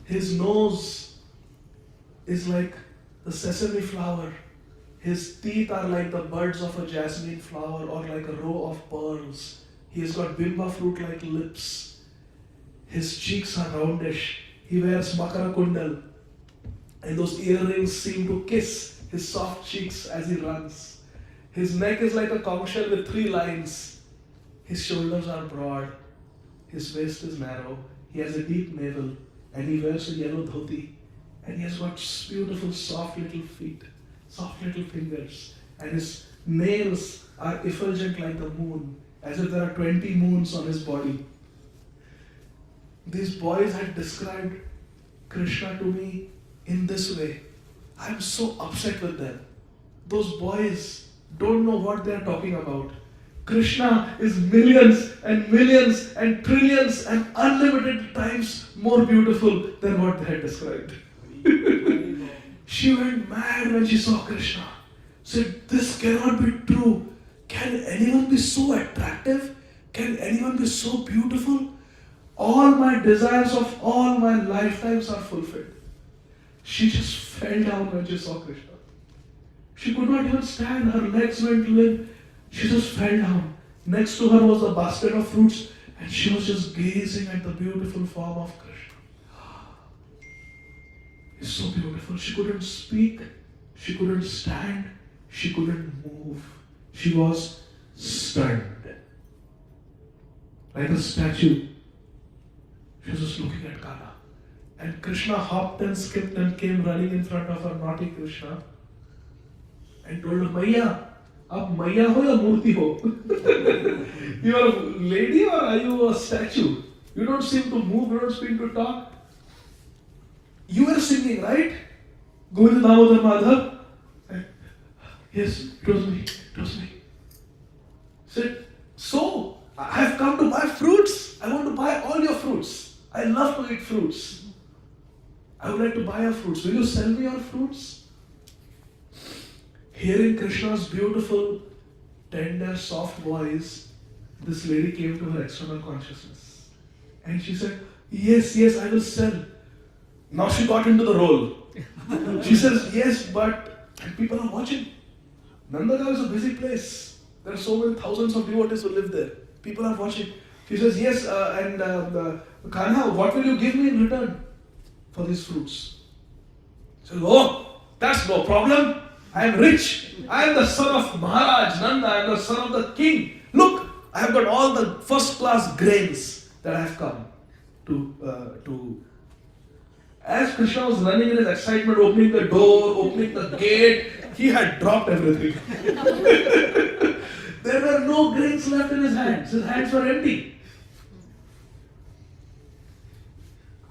His nose is like the sesame flower. His teeth are like the buds of a jasmine flower or like a row of pearls. He has got bimba fruit-like lips. His cheeks are roundish. He wears makara kundal. And those earrings seem to kiss his soft cheeks as he runs. His neck is like a conch shell with 3 lines. His shoulders are broad. His waist is narrow. He has a deep navel. And he wears a yellow dhoti. And he has got beautiful soft little feet. Soft little fingers. And his nails are effulgent like the moon. As if there are 20 moons on his body. These boys had described Krishna to me in this way. I am so upset with them. Those boys don't know what they are talking about. Krishna is millions and millions and trillions and unlimited times more beautiful than what they had described. She went mad when she saw Krishna. Said, this cannot be true. Can anyone be so attractive? Can anyone be so beautiful? All my desires of all my lifetimes are fulfilled. She just fell down when she saw Krishna. She could not even stand. Her legs went limp. She just fell down. Next to her was a basket of fruits and she was just gazing at the beautiful form of Krishna. It's so beautiful. She couldn't speak. She couldn't stand. She couldn't move. She was stunned. Like a statue. She was just looking at Kana. And Krishna hopped and skipped and came running in front of her, naughty Krishna, and told her, Maiya, ab Maiya ho ya Murti ho? You are a lady or are you a statue? You don't seem to move, you don't seem to talk. You were singing, right? Govinda Damodar Madhav? Yes, it was me, it was me. Said, so, I have come to buy fruits. I want to buy all your fruits. I love to eat fruits. I would like to buy your fruits. Will you sell me your fruits? Hearing Krishna's beautiful, tender, soft voice, this lady came to her external consciousness. And she said, yes, yes, I will sell. Now she got into the role. She says, yes, but and people are watching. Nandagaon is a busy place. There are so many thousands of devotees who live there. People are watching. She says, yes, Kanha, what will you give me in return for these fruits? She says, oh, that's no problem. I am rich. I am the son of Maharaj Nanda. I am the son of the king. Look, I have got all the first class grains that I have come to. As Krishna was running in his excitement, opening the door, opening the gate, he had dropped everything. There were no grains left in his hands. His hands were empty.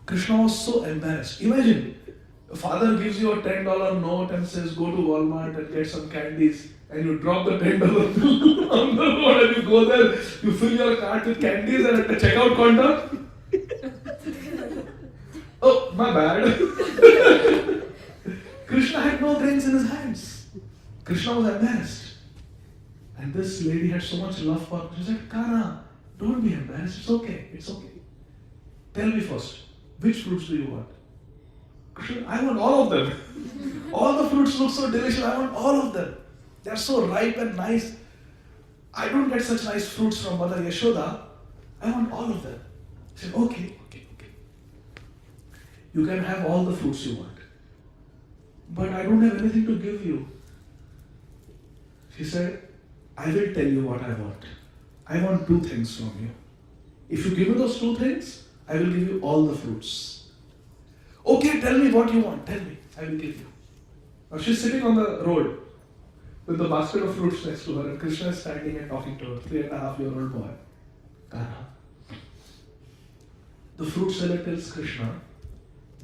Krishna was so embarrassed. Imagine, a father gives you a $10 note and says, go to Walmart and get some candies. And you drop the $10 bill on the road and you go there, you fill your cart with candies and at the checkout counter, oh, my bad. Krishna had no grains in his hands. Krishna was embarrassed. And this lady had so much love for him. She said, Kana, don't be embarrassed. It's okay. It's okay. Tell me first, which fruits do you want? Krishna, I want all of them. All the fruits look so delicious. I want all of them. They are so ripe and nice. I don't get such nice fruits from Mother Yashoda. I want all of them. She said, okay. You can have all the fruits you want. But I don't have anything to give you. She said, I will tell you what I want. I want two things from you. If you give me those two things, I will give you all the fruits. Okay, tell me what you want. Tell me. I will give you. Now she's sitting on the road with the basket of fruits next to her, and Krishna is standing and talking to her, 3.5-year-old boy. Kana. The fruit seller tells Krishna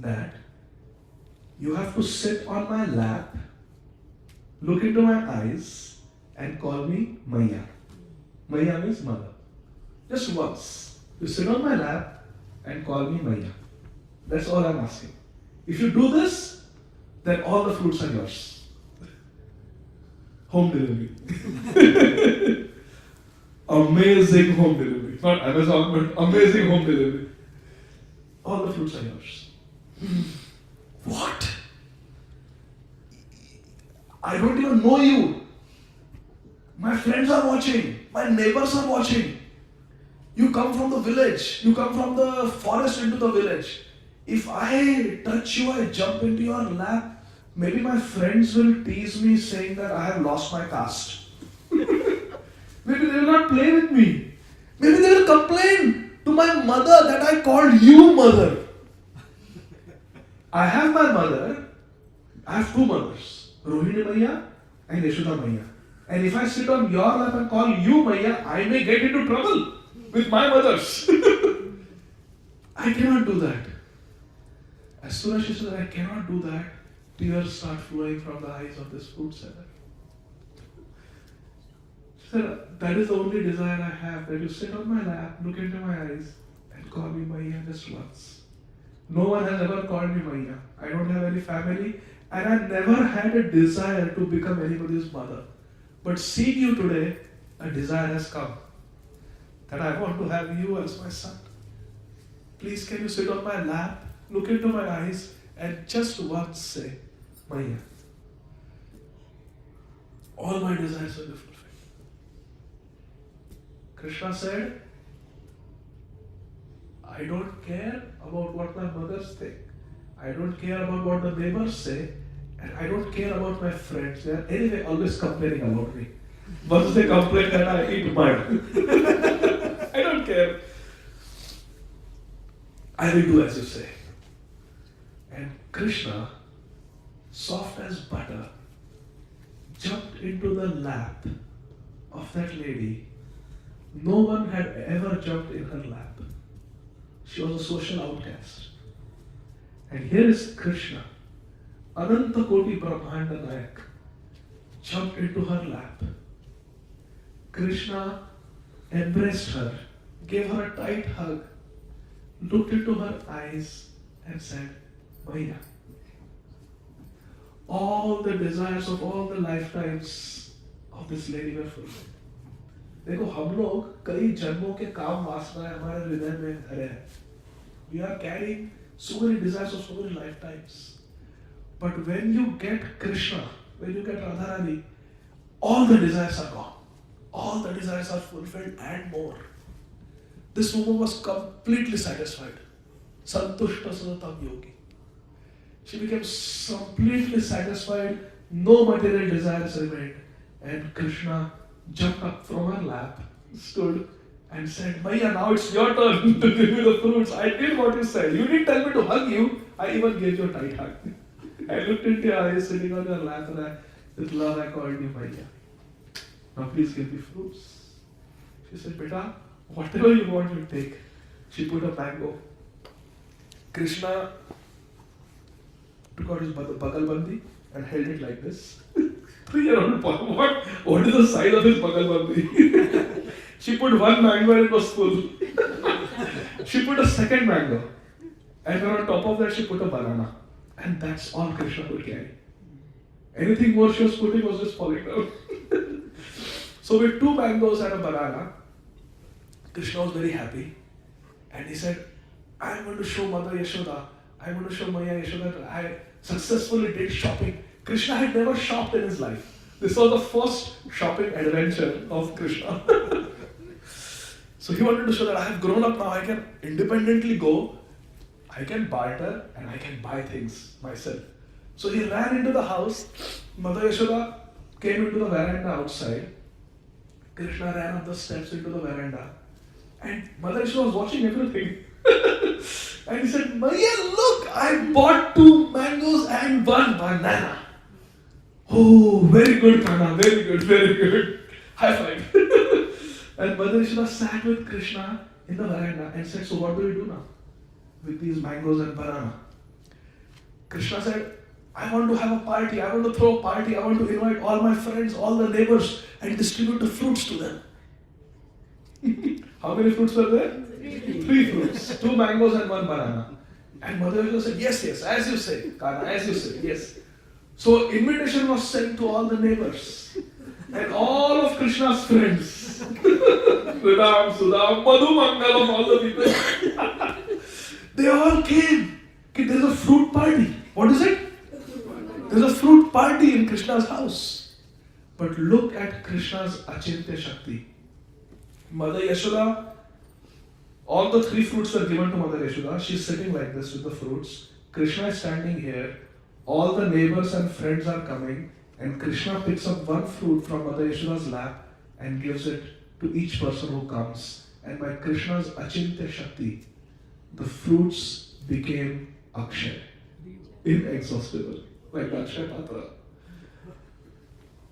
that you have to sit on my lap, look into my eyes, and call me Maya. Maya means mother. Just once. You sit on my lap and call me Maya. That's all I'm asking. If you do this, then all the fruits are yours. Home delivery. Amazing home delivery. Not Amazon, but amazing home delivery. All the fruits are yours. What? I don't even know you. My friends are watching. My neighbors are watching. You come from the village. You come from the forest into the village. If I touch you, I jump into your lap, maybe my friends will tease me saying that I have lost my caste. Maybe they will not play with me. Maybe they will complain to my mother that I called you mother. I have my mother. I have two mothers, Rohini Maya and Yashoda Maya. And if I sit on your lap and call you Maya, I may get into trouble with my mothers. I cannot do that. As soon as she said, I cannot do that, tears start flowing from the eyes of this fruit seller. She said, that is the only desire I have, that you sit on my lap, look into my eyes, and call me Maya just once. No one has ever called me Maya. I don't have any family, and I never had a desire to become anybody's mother. But seeing you today, a desire has come, that I want to have you as my son. Please, can you sit on my lap, look into my eyes, and just once say, Maya. All my desires will be fulfilled. Krishna said, I don't care about what my mothers think. I don't care about what the neighbors say. And I don't care about my friends. They are anyway always complaining about me. Once they complain that I eat mud. I don't care. I will do as you say. And Krishna, soft as butter, jumped into the lap of that lady. No one had ever jumped in her lap. She was a social outcast. And here is Krishna, Ananta Koti Brahmanda Nayak, jumped into her lap. Krishna embraced her, gave her a tight hug, looked into her eyes and said, Maya. All the desires of all the lifetimes of this lady were fulfilled. देखो हम लोग कई जन्मों के काम वासनाएं हमारे हृदय में धरे हैं. We are carrying so many desires of so many lifetimes. But when you get Krishna, when you get Radharani, all the desires are gone. All the desires are fulfilled and more. This woman was completely satisfied. Santushta Sadatam Yogi. She became completely satisfied. No material desires remained. And Krishna jumped up from her lap, stood and said, Maya, now it's your turn to give me the fruits. I did what you said. You didn't tell me to hug you. I even gave you a tight hug. I looked into your eyes sitting on your lap and with love I called you Maya. Now please give me fruits. She said, Beta, whatever you want you take. She put a mango. Krishna took out his bagalbandi and held it like this. 3-year-old boy, what is the size of his bagalbandi? She put one mango and it was full. She put a second mango. And on top of that she put a banana. And that's all Krishna could carry. Anything more she was putting was just falling down. So with 2 mangoes and a banana, Krishna was very happy. And he said, I'm going to show Mother Yashoda, I'm going to show Maya Yashoda that I successfully did shopping. Krishna had never shopped in his life. This was the first shopping adventure of Krishna. So he wanted to show that I have grown up now, I can independently go, I can barter and I can buy things myself. So he ran into the house. Mother Yashoda came into the veranda outside. Krishna ran up the steps into the veranda. And Mother Yashoda was watching everything. And he said, Maya, look, I bought 2 mangoes and 1 banana. Oh, very good, Kana, very good, very good. High five. And Mother Yashoda sat with Krishna in the veranda and said, so what do we do now with these mangoes and banana? Krishna said, I want to have a party, I want to throw a party, I want to invite all my friends, all the neighbors and distribute the fruits to them. How many fruits were there? 3 fruits, 2 mangoes and 1 banana. And Mother Yashoda said, yes, yes, as you say, Kana, as you say, yes. So invitation was sent to all the neighbors and all of Krishna's friends. Ridam, Sudam, Madhu, Mangalam, all the people. They all came. There's a fruit party. What is it? There's a fruit party in Krishna's house. But look at Krishna's Achintya Shakti. Mother Yashoda, all the 3 fruits were given to Mother Yashoda. She's sitting like this with the fruits. Krishna is standing here. All the neighbors and friends are coming. And Krishna picks up 1 fruit from Mother Yashoda's lap and gives it to each person who comes. And by Krishna's Achintya Shakti, the fruits became Akshay, inexhaustible, like Akshay Patra.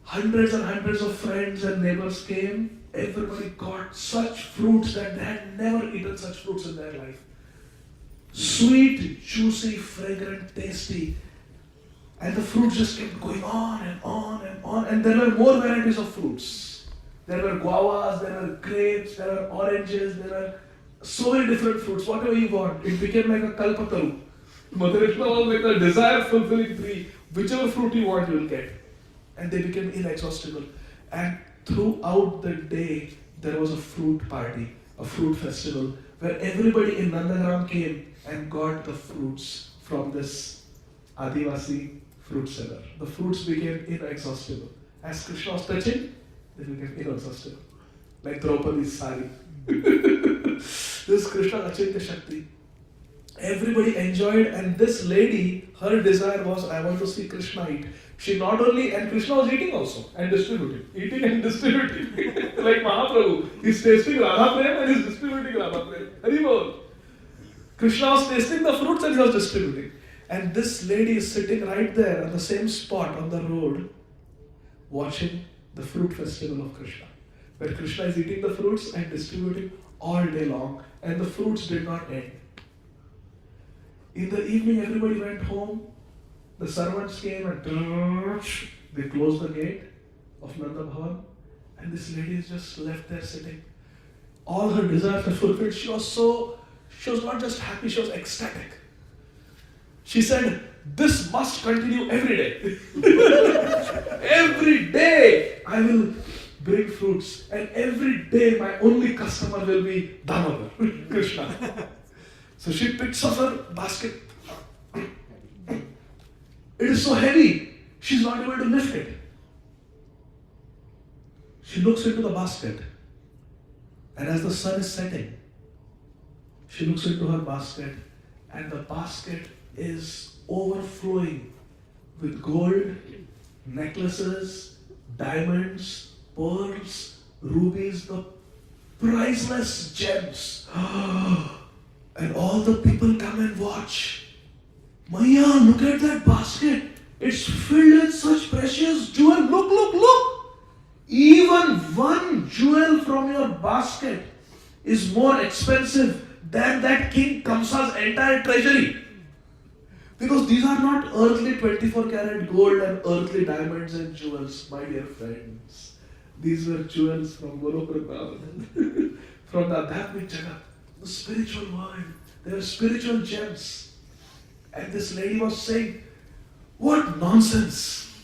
Hundreds and hundreds of friends and neighbors came. Everybody got such fruits that they had never eaten such fruits in their life. Sweet, juicy, fragrant, tasty. And the fruits just kept going on and on and on. And there were more varieties of fruits. There were guavas, there were grapes, there were oranges, there were so many different fruits. Whatever you want. It became like a kalpataru. Mother Yashoda was like a desire-fulfilling tree. Whichever fruit you want, you will get. And they became inexhaustible. And throughout the day, there was a fruit party, a fruit festival, where everybody in Nandagram came and got the fruits from this Adivasi fruit seller. The fruits became inexhaustible. As Krishna was touching, they became inexhaustible. Like Draupadi's sari. This Krishna Achintya Shakti. Everybody enjoyed, and this lady, her desire was, I want to see Krishna eat. She not only, and Krishna was eating also, and distributing. Eating and distributing. Like Mahaprabhu. He's tasting Radha Prem and he's distributing Radha Prem. Haribol. Krishna was tasting the fruits and he was distributing. And this lady is sitting right there on the same spot on the road, watching the fruit festival of Krishna. Where Krishna is eating the fruits and distributing all day long. And the fruits did not end. In the evening, everybody went home. The servants came and they closed the gate of Nanda Bhavan. And this lady is just left there sitting. All her desires were fulfilled. She was not just happy, she was ecstatic. She said, this must continue every day. Every day I will bring fruits. And every day my only customer will be Damodar, Krishna. So she picks up her basket. It is so heavy, she's not able to lift it. She looks into the basket. And as the sun is setting, she looks into her basket, and the basket is overflowing with gold, necklaces, diamonds, pearls, rubies, the priceless gems. And all the people come and watch. Maya, look at that basket. It's filled with such precious jewel. Look, look, look. Even one jewel from your basket is more expensive than that King Kamsa's entire treasury. Because these are not earthly 24 karat gold and earthly diamonds and jewels, my dear friends. These were jewels from Golok Vrindavan, from the Adhyatmik Jagat, the spiritual world. They were spiritual gems. And this lady was saying, what nonsense!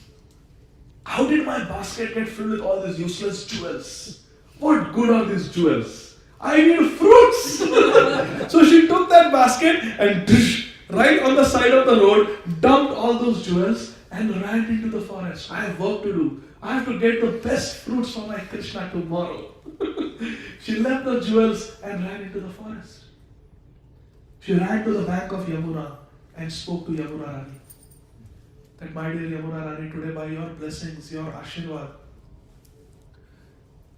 How did my basket get filled with all these useless jewels? What good are these jewels? I need fruits! So she took that basket and right on the side of the road, dumped all those jewels and ran into the forest. I have work to do. I have to get the best fruits for my Krishna tomorrow. She left the jewels and ran into the forest. She ran to the bank of Yamuna and spoke to Yamuna Rani. That my dear Yamuna Rani, today by your blessings, your Ashirwad,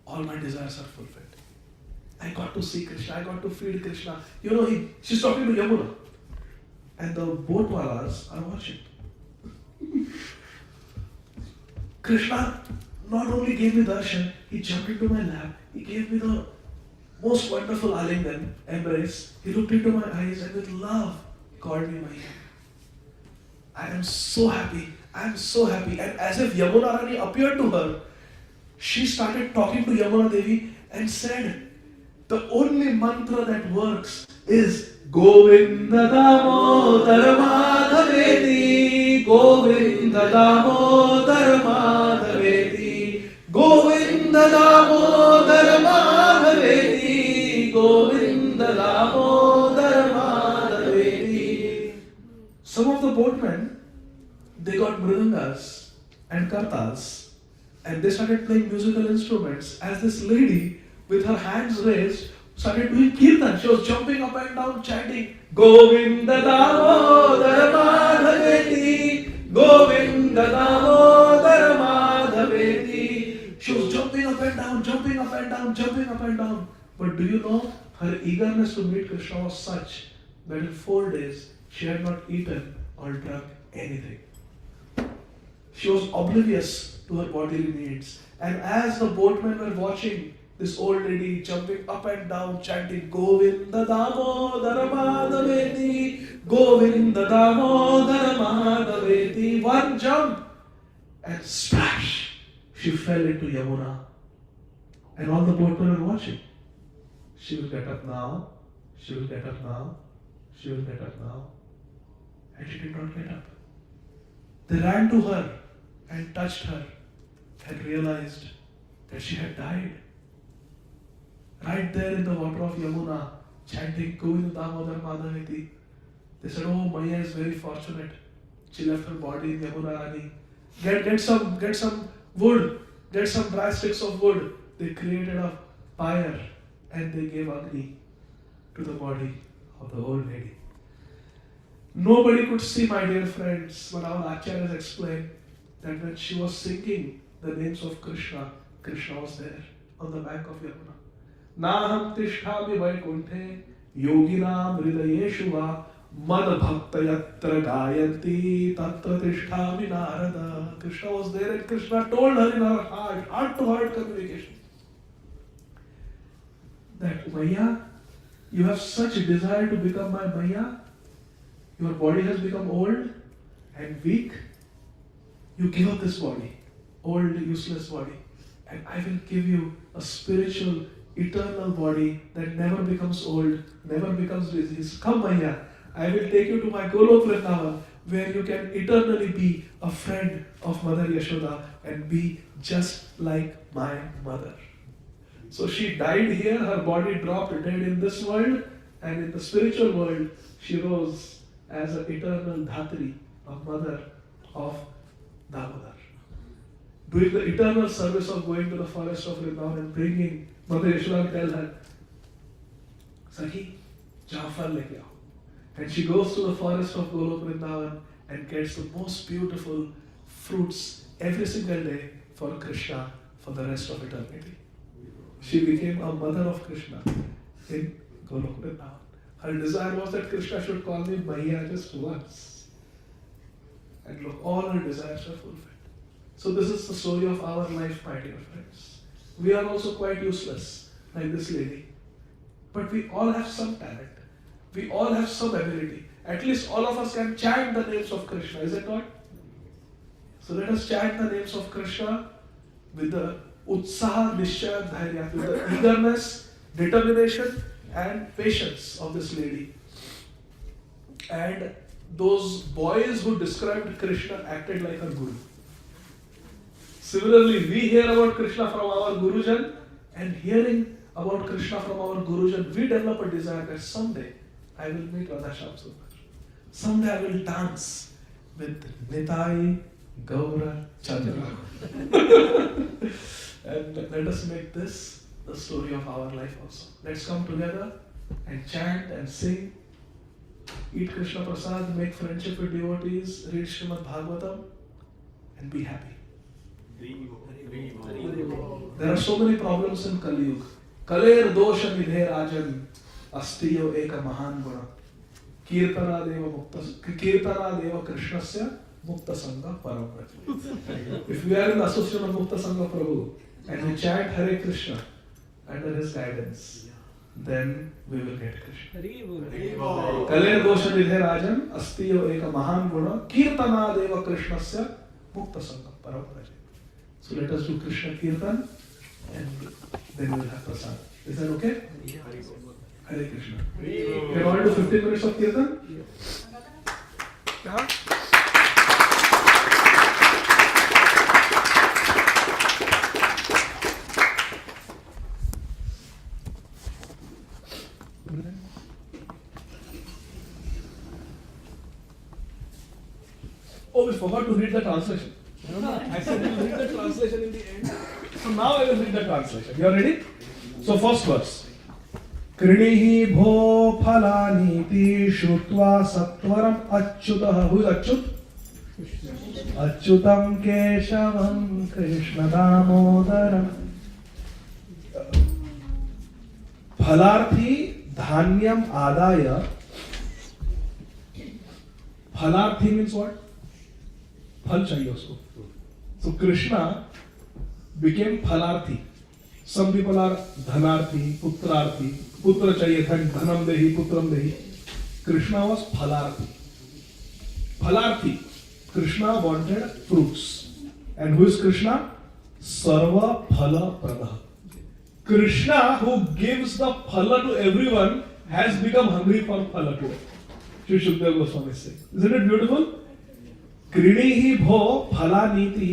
all my desires are fulfilled. I got to see Krishna, I got to feed Krishna. She's talking to Yamuna. And the boat walas are watching. Krishna not only gave me darshan, he jumped into my lap, he gave me the most wonderful alingan, embrace. He looked into my eyes and with love called me Maya. I am so happy. I am so happy. And as if Yamuna Rani appeared to her, she started talking to Yamuna Devi and said, the only mantra that works is Govinda Damodar Madhaveti, Govinda Damodar Madhaveti, Govinda Damodar Madhaveti, Govinda Damodar Madhaveti. Some of the boatmen, they got mridangas and kartals and they started playing musical instruments as this lady with her hands raised started doing kirtan. She was jumping up and down chanting Govinda Damodar Madhaveti, Govinda Damodar Madhaveti. She was jumping up and down, jumping up and down, jumping up and down. But do you know, her eagerness to meet Krishna was such that in 4 days she had not eaten or drunk anything. She was oblivious to her bodily needs. And as the boatmen were watching this old lady jumping up and down chanting Govinda Damodar Madhaveti, Govinda Damodar Madhaveti, one jump and splash, she fell into Yamuna. And all the boatmen were watching. She will get up now, she will get up now, she will get up now. And she did not get up. They ran to her and touched her and realized that she had died. Right there in the water of Yamuna, chanting Govinda Damodar Madhaveti. They said, oh, Maya is very fortunate. She left her body in Yamuna Rani. Get some wood, get some dry sticks of wood. They created a fire and they gave Agni to the body of the old lady. Nobody could see, my dear friends, but our Acharyas explained that when she was singing the names of Krishna, Krishna was there on the bank of Yamuna. Naham tishtami vaikunthe yoginam hridayeshu va mad bhakta yatra gayanti tatra tishtami narada. Krishna was there and Krishna told her in her heart to heart communication, that Maya, you have such a desire to become my Maya. Your body has become old and weak. You give up this body, old, useless body, and I will give you a spiritual, eternal body that never becomes old, never becomes diseased. Come, Maya, I will take you to my Golok Vrindavan, where you can eternally be a friend of Mother Yashoda and be just like my mother. So she died here, her body dropped dead in this world, and in the spiritual world, she rose as an eternal Dhatri, a mother of Damodar. Doing the eternal service of going to the forest of Vrindavan and bringing Mother Yashoda, tell her, Sakhi, jao phal leke aao. And she goes to the forest of Golok Vrindavan and gets the most beautiful fruits every single day for Krishna for the rest of eternity. She became a mother of Krishna in Golok Vrindavan. Her desire was that Krishna should call me Maya just once. And look, all her desires were fulfilled. So this is the story of our life, my dear friends. We are also quite useless, like this lady. But we all have some talent. We all have some ability. At least all of us can chant the names of Krishna, is it not? So let us chant the names of Krishna with the utsaha, nishya, dhairya, with the eagerness, determination, and patience of this lady. And those boys who described Krishna acted like a guru. Similarly, we hear about Krishna from our Gurujan, and hearing about Krishna from our Gurujan, we develop a desire that someday I will meet Radha Shyam Sundar. Someday I will dance with Nitai Gaura Chandra. And let us make this the story of our life also. Let's come together and chant and sing, eat Krishna Prasad, make friendship with devotees, read Srimad Bhagavatam, and be happy. There are so many problems in Kali Yuga. Kaler dosha nidhe rajan astiyo eka mahan guna. Kirtana deva Krishnasya mukta sangha paramvrati. If we are in the association of Mukta Sangha Prabhu and we chant Hare Krishna under his guidance, then we will get Krishna. Kaler dosha nidhe rajan astiyo eka mahan guna. Kirtana deva Krishnasya mukta sangha paramvrati. So let us do Krishna Kirtan and then we will have prasad. Is that okay? Hare Krishna. We want to do 15 minutes of Kirtan? Yeah. Oh, we forgot to read the translation. I said we will read the translation in the end. So now I will read the translation. You are ready? So first verse. Krinihi bho phalaniti shutva sattvaram achyutah. Who is Achyut? Achyutam keshavam Krishna damodaram. Phalarthi dhanyam adaya. Phalarthi means what? फल चाहिए उसको. So Krishna became phalarthi. Some people are dhanarthi, putrarthi. Putra चाहिए धन, dhanam dehi, putram dehi. Krishna was phalarthi. Phalarthi. Krishna wanted fruits. And who is Krishna? Sarva phala pradaha. Krishna, who gives the phala to everyone, has become hungry for phala too. Shri Shukdev Goswami is saying. Isn't it beautiful? क्रीणीहि भो फलानीति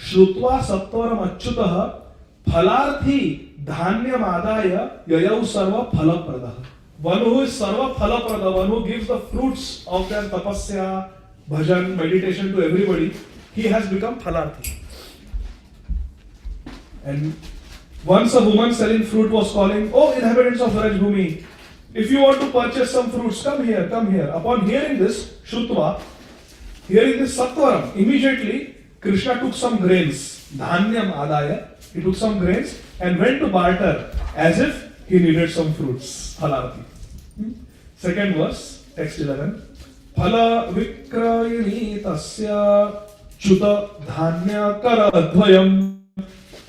श्रुत्वा सत्वरम अच्युतः फलार्थी धान्यम आदाय ययौ सर्व फलप्रदः. One who is sarva phalaprada, one who gives the fruits of their tapasya, bhajan, meditation to everybody, he has become phalarthi. And once a woman selling fruit was calling, "Oh, inhabitants of Rajbhumi, if you want to purchase some fruits, come here, come here." Upon hearing this, Shrutva, hearing this Sattvaram, immediately Krishna took some grains, dhanyam adaya, he took some grains and went to barter as if he needed some fruits, phalarthi. Second verse, text 11. Phala vikrayini tasya chuta dhanya karadvayam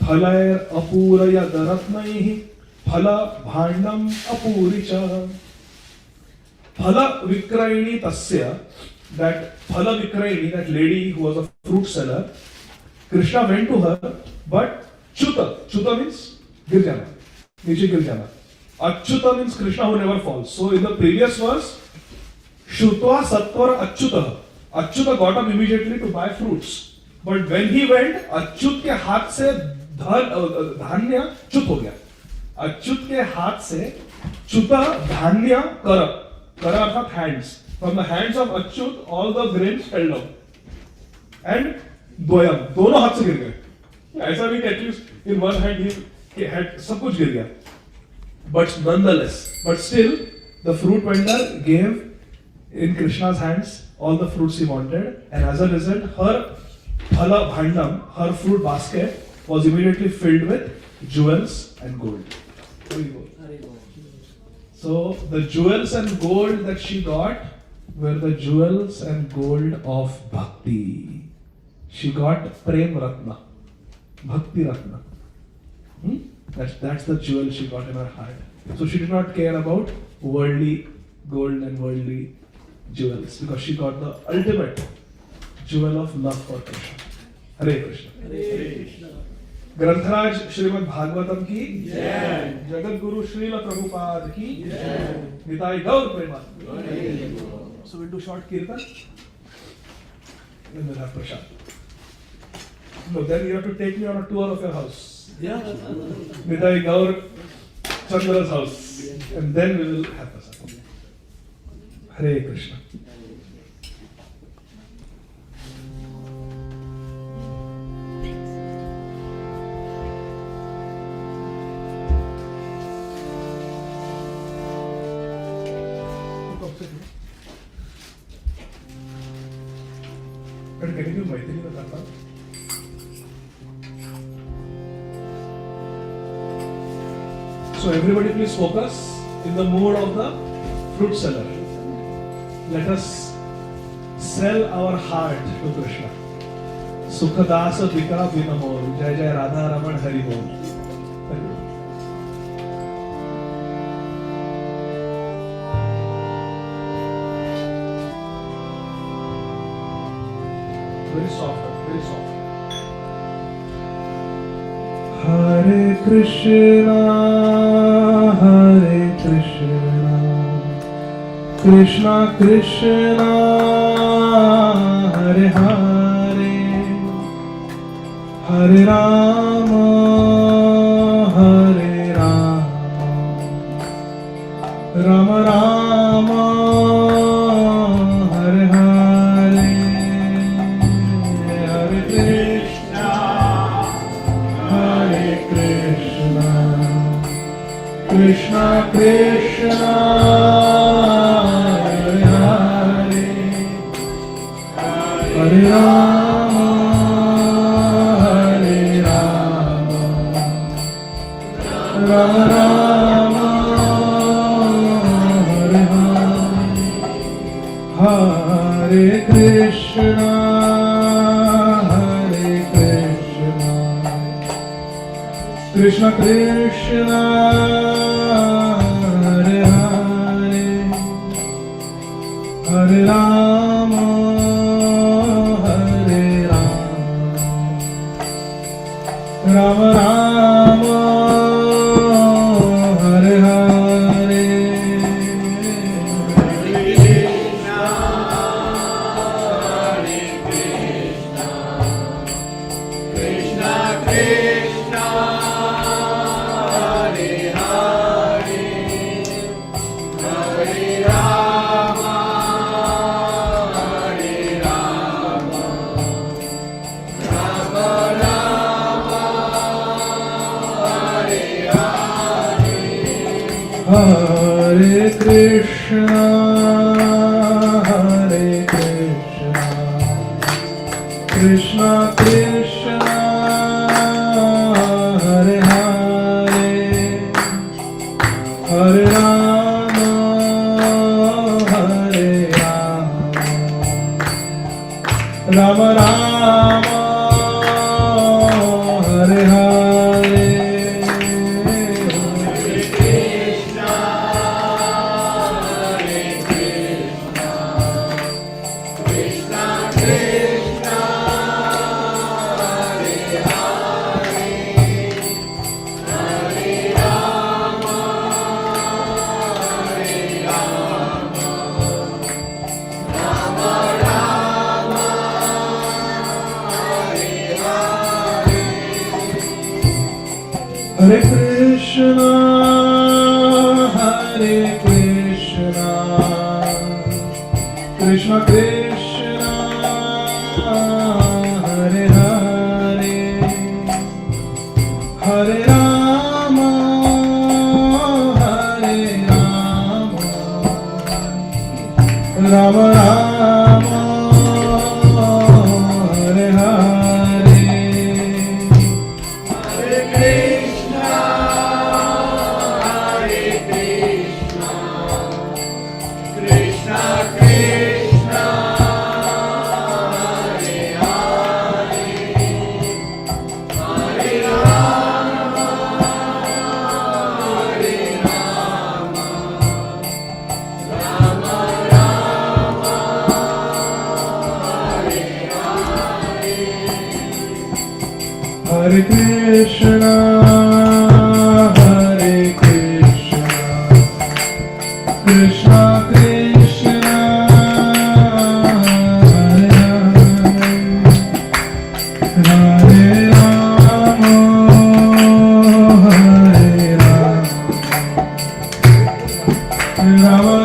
phalair apuraya daratnaihi phala bhandam apuricha. Phala vikrayini tasya, that Phala Vikrayini, that lady who was a fruit seller, Krishna went to her, but Chuta means Girjana, Niche Girjana. Achyuta means Krishna who never falls. So in the previous verse, Shutva Sattvara Achyuta. Achyuta got up immediately to buy fruits. But when he went, Achyut के हाथ से धान्य च्युत हो गया. Achyut के हाथ से Chuta धान्य कर अर्थात hands. From the hands of Achyut, all the grains fell down. And Dvayam, दोनों हाथ से गिर गए. ऐसा नहीं कि at least in one hand he had सब कुछ गिर गया. But nonetheless, but still, the fruit vendor gave in Krishna's hands all the fruits he wanted, and as a result, her phala bhandam, her fruit basket, was immediately filled with jewels and gold. So the jewels and gold that she got were the jewels and gold of bhakti. She got Prem Ratna, Bhakti Ratna. That's the jewel she got in her heart. So she did not care about worldly gold and worldly jewels, because she got the ultimate jewel of love for Krishna. Hare Krishna. Hare Krishna. ग्रंथराज Shrimad Bhagavatam की जय, जगत गुरु श्रील प्रभुपाद की जय, निताई गौर Premanand. So we'll do short kirtan, then we'll have prasad. No, then you have to take me on a tour of your house. Yeah. Nitai Gaur Chandra's house, and then we will have prasad. Hare Krishna. Can you give Maitri the Kata? So everybody please focus in the mode of the fruit seller. Let us sell our heart to Krishna. Sukhadasa Dika Vinamol. Jai Jai Radha Raman Hari Bol. Hari Bol. Very soft, very soft. Hare Krishna, Hare Krishna, Krishna Krishna, Hare Hare, Hare Rama, Hare Rama, Rama Rama, Hare Hare, Hare Krishna, Hare Krishna, Krishna Krishna, Hare Hare, Hare Rama, Hare Rama, Rama Rama, Hare Hare, Hare Krishna, Hare Krishna, Krishna Krishna, Hare Hare, Hare Rama, Hare Rama, Rama Rama, Hare Hare, Hare Krishna, Hare Krishna, Krishna Krishna, Hare Hare, Hare Rama, Hare Rama, Rama Rama, Hare Hare. Hare Krishna, Hare Krishna, Krishna Krishna, Hare Hare, Hare Rama, Hare Rama, Rama Rama, Hare Hare, Hare Krishna, Hare Krishna, Krishna Krishna, Hare Hare, Hare Rama, Hare Rama, Rama Rama, Hare Krishna, Hare Krishna, Krishna Krishna, Hare Hare, Hare Rama, Hare Rama, Rama Rama, Hare Hare.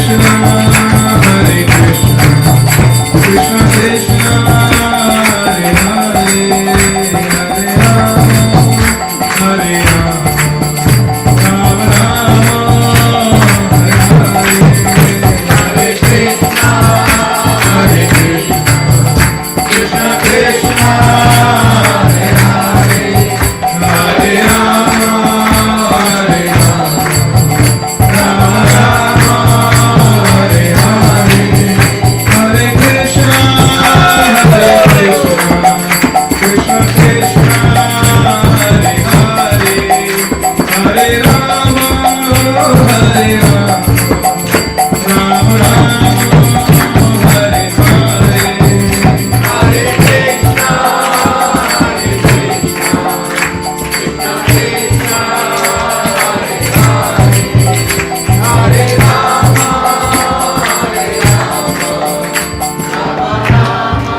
Krishna, Hare Krishna, Krishna Krishna, Hare Hare, Hare Rama, Hare Rama, Rama Rama, Hare Hare, Hare Krishna, Hare Krishna, Krishna Krishna, Hare Hare, Hare Rama, Hare Rama, Rama Rama, Hare Hare, Hare Krishna, Hare Krishna, Krishna Krishna, Hare Hare, Hare Rama, Hare Rama, Rama Rama, Hare Hare, Hare Krishna, Hare Krishna, Krishna Krishna, Hare Hare, Hare Rama, Hare Rama, Rama Rama,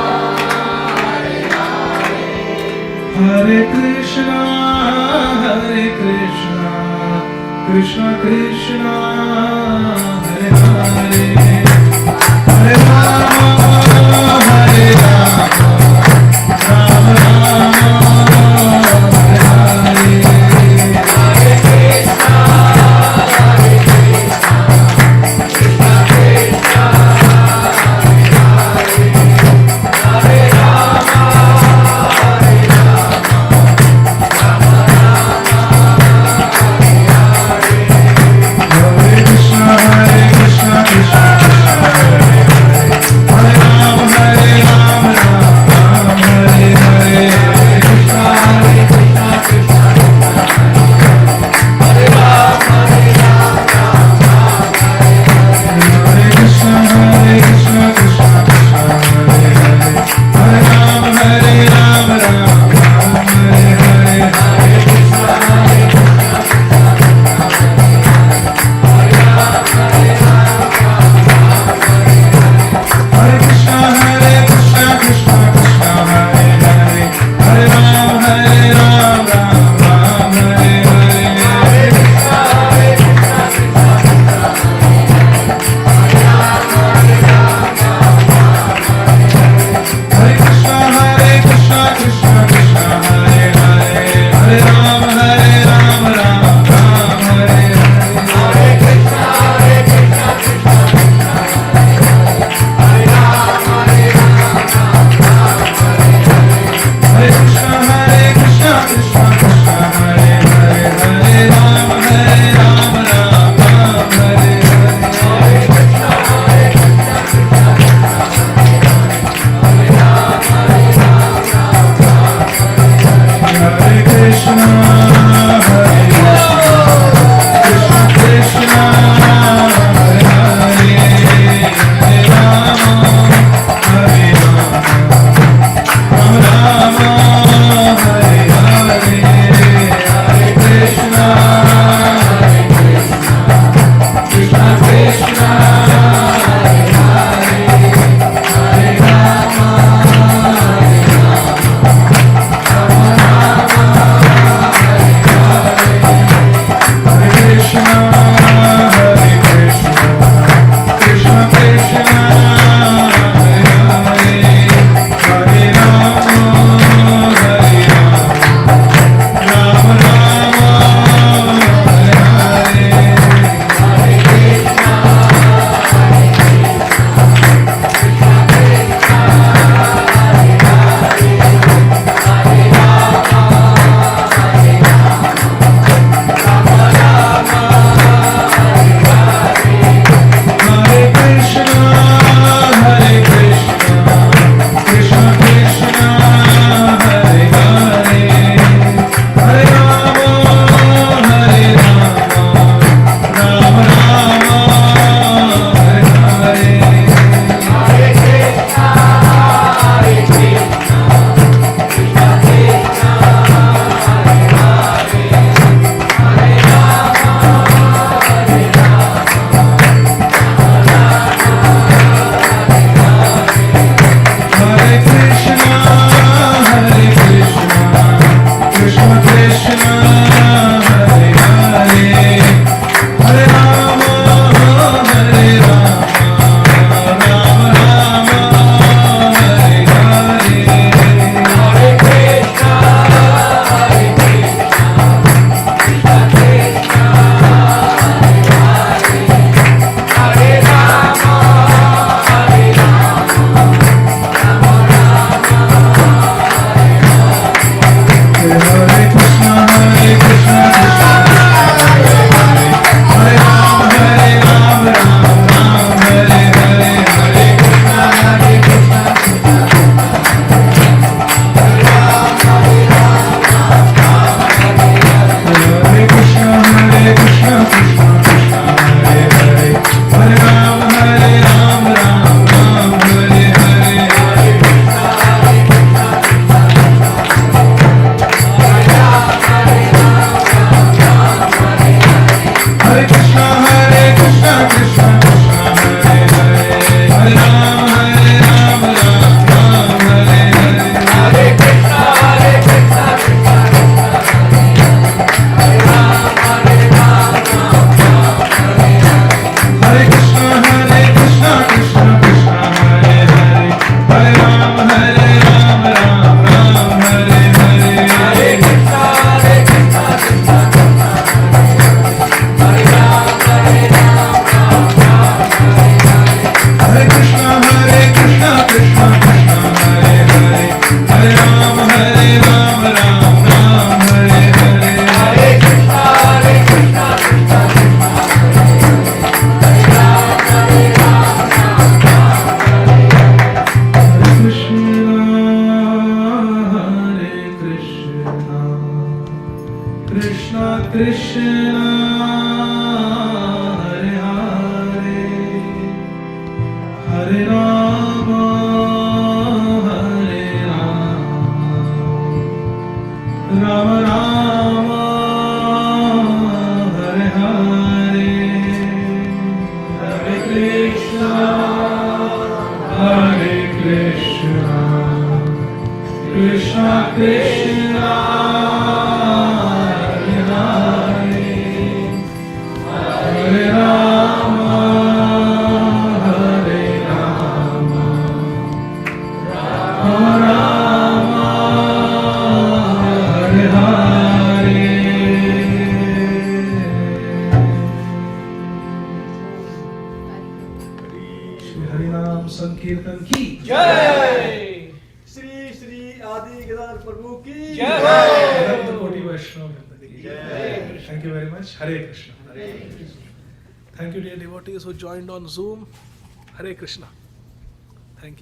Hare Hare, Hare Krishna, Hare Krishna, Krishna Krishna, Hare Hare, Hare Rama, Hare Rama, Rama Rama, Hare Hare, Hare Krishna, Hare Krishna, Krishna Krishna, Hare Hare, Hare Rama, Hare Rama, Rama Rama, Hare Hare, Hare Krishna, Krishna Krishna, Hare Hare, Hare Krishna, Krishna Krishna Hare Hare, Hare Ram, Ram Hare Hare. Hare Krishna, Krishna Krishna, Hare Ram, Ram Hare Hare. Hare Krishna, Krishna Krishna Hare Hare, Hare Ram, Ram Hare Hare. Hare Krishna, Krishna Krishna, Hare Ram, Ram Hare Krishna, Krishna Krishna Hare Hare, Hare Ram, Ram Hare Hare. Hare Krishna, Krishna Krishna, Hare Ram, Hare Krishna, Krishna Krishna, Hare Hare, Hare Rama, Hare Rama, Rama Rama, Hare Hare, Hare Krishna, Hare Krishna, Krishna Krishna, Hare Hare, Hare Rama, Hare Rama, Rama Rama, Hare Hare. Shri Harinam Sankirtan ki जय श्री श्री आदि गदाधर प्रभु की जय Ananta Koti Vaishnava Vrinda ki jai. Thank you very much. Hare Krishna. Thank you, dear devotees who joined on Zoom. Hare Krishna.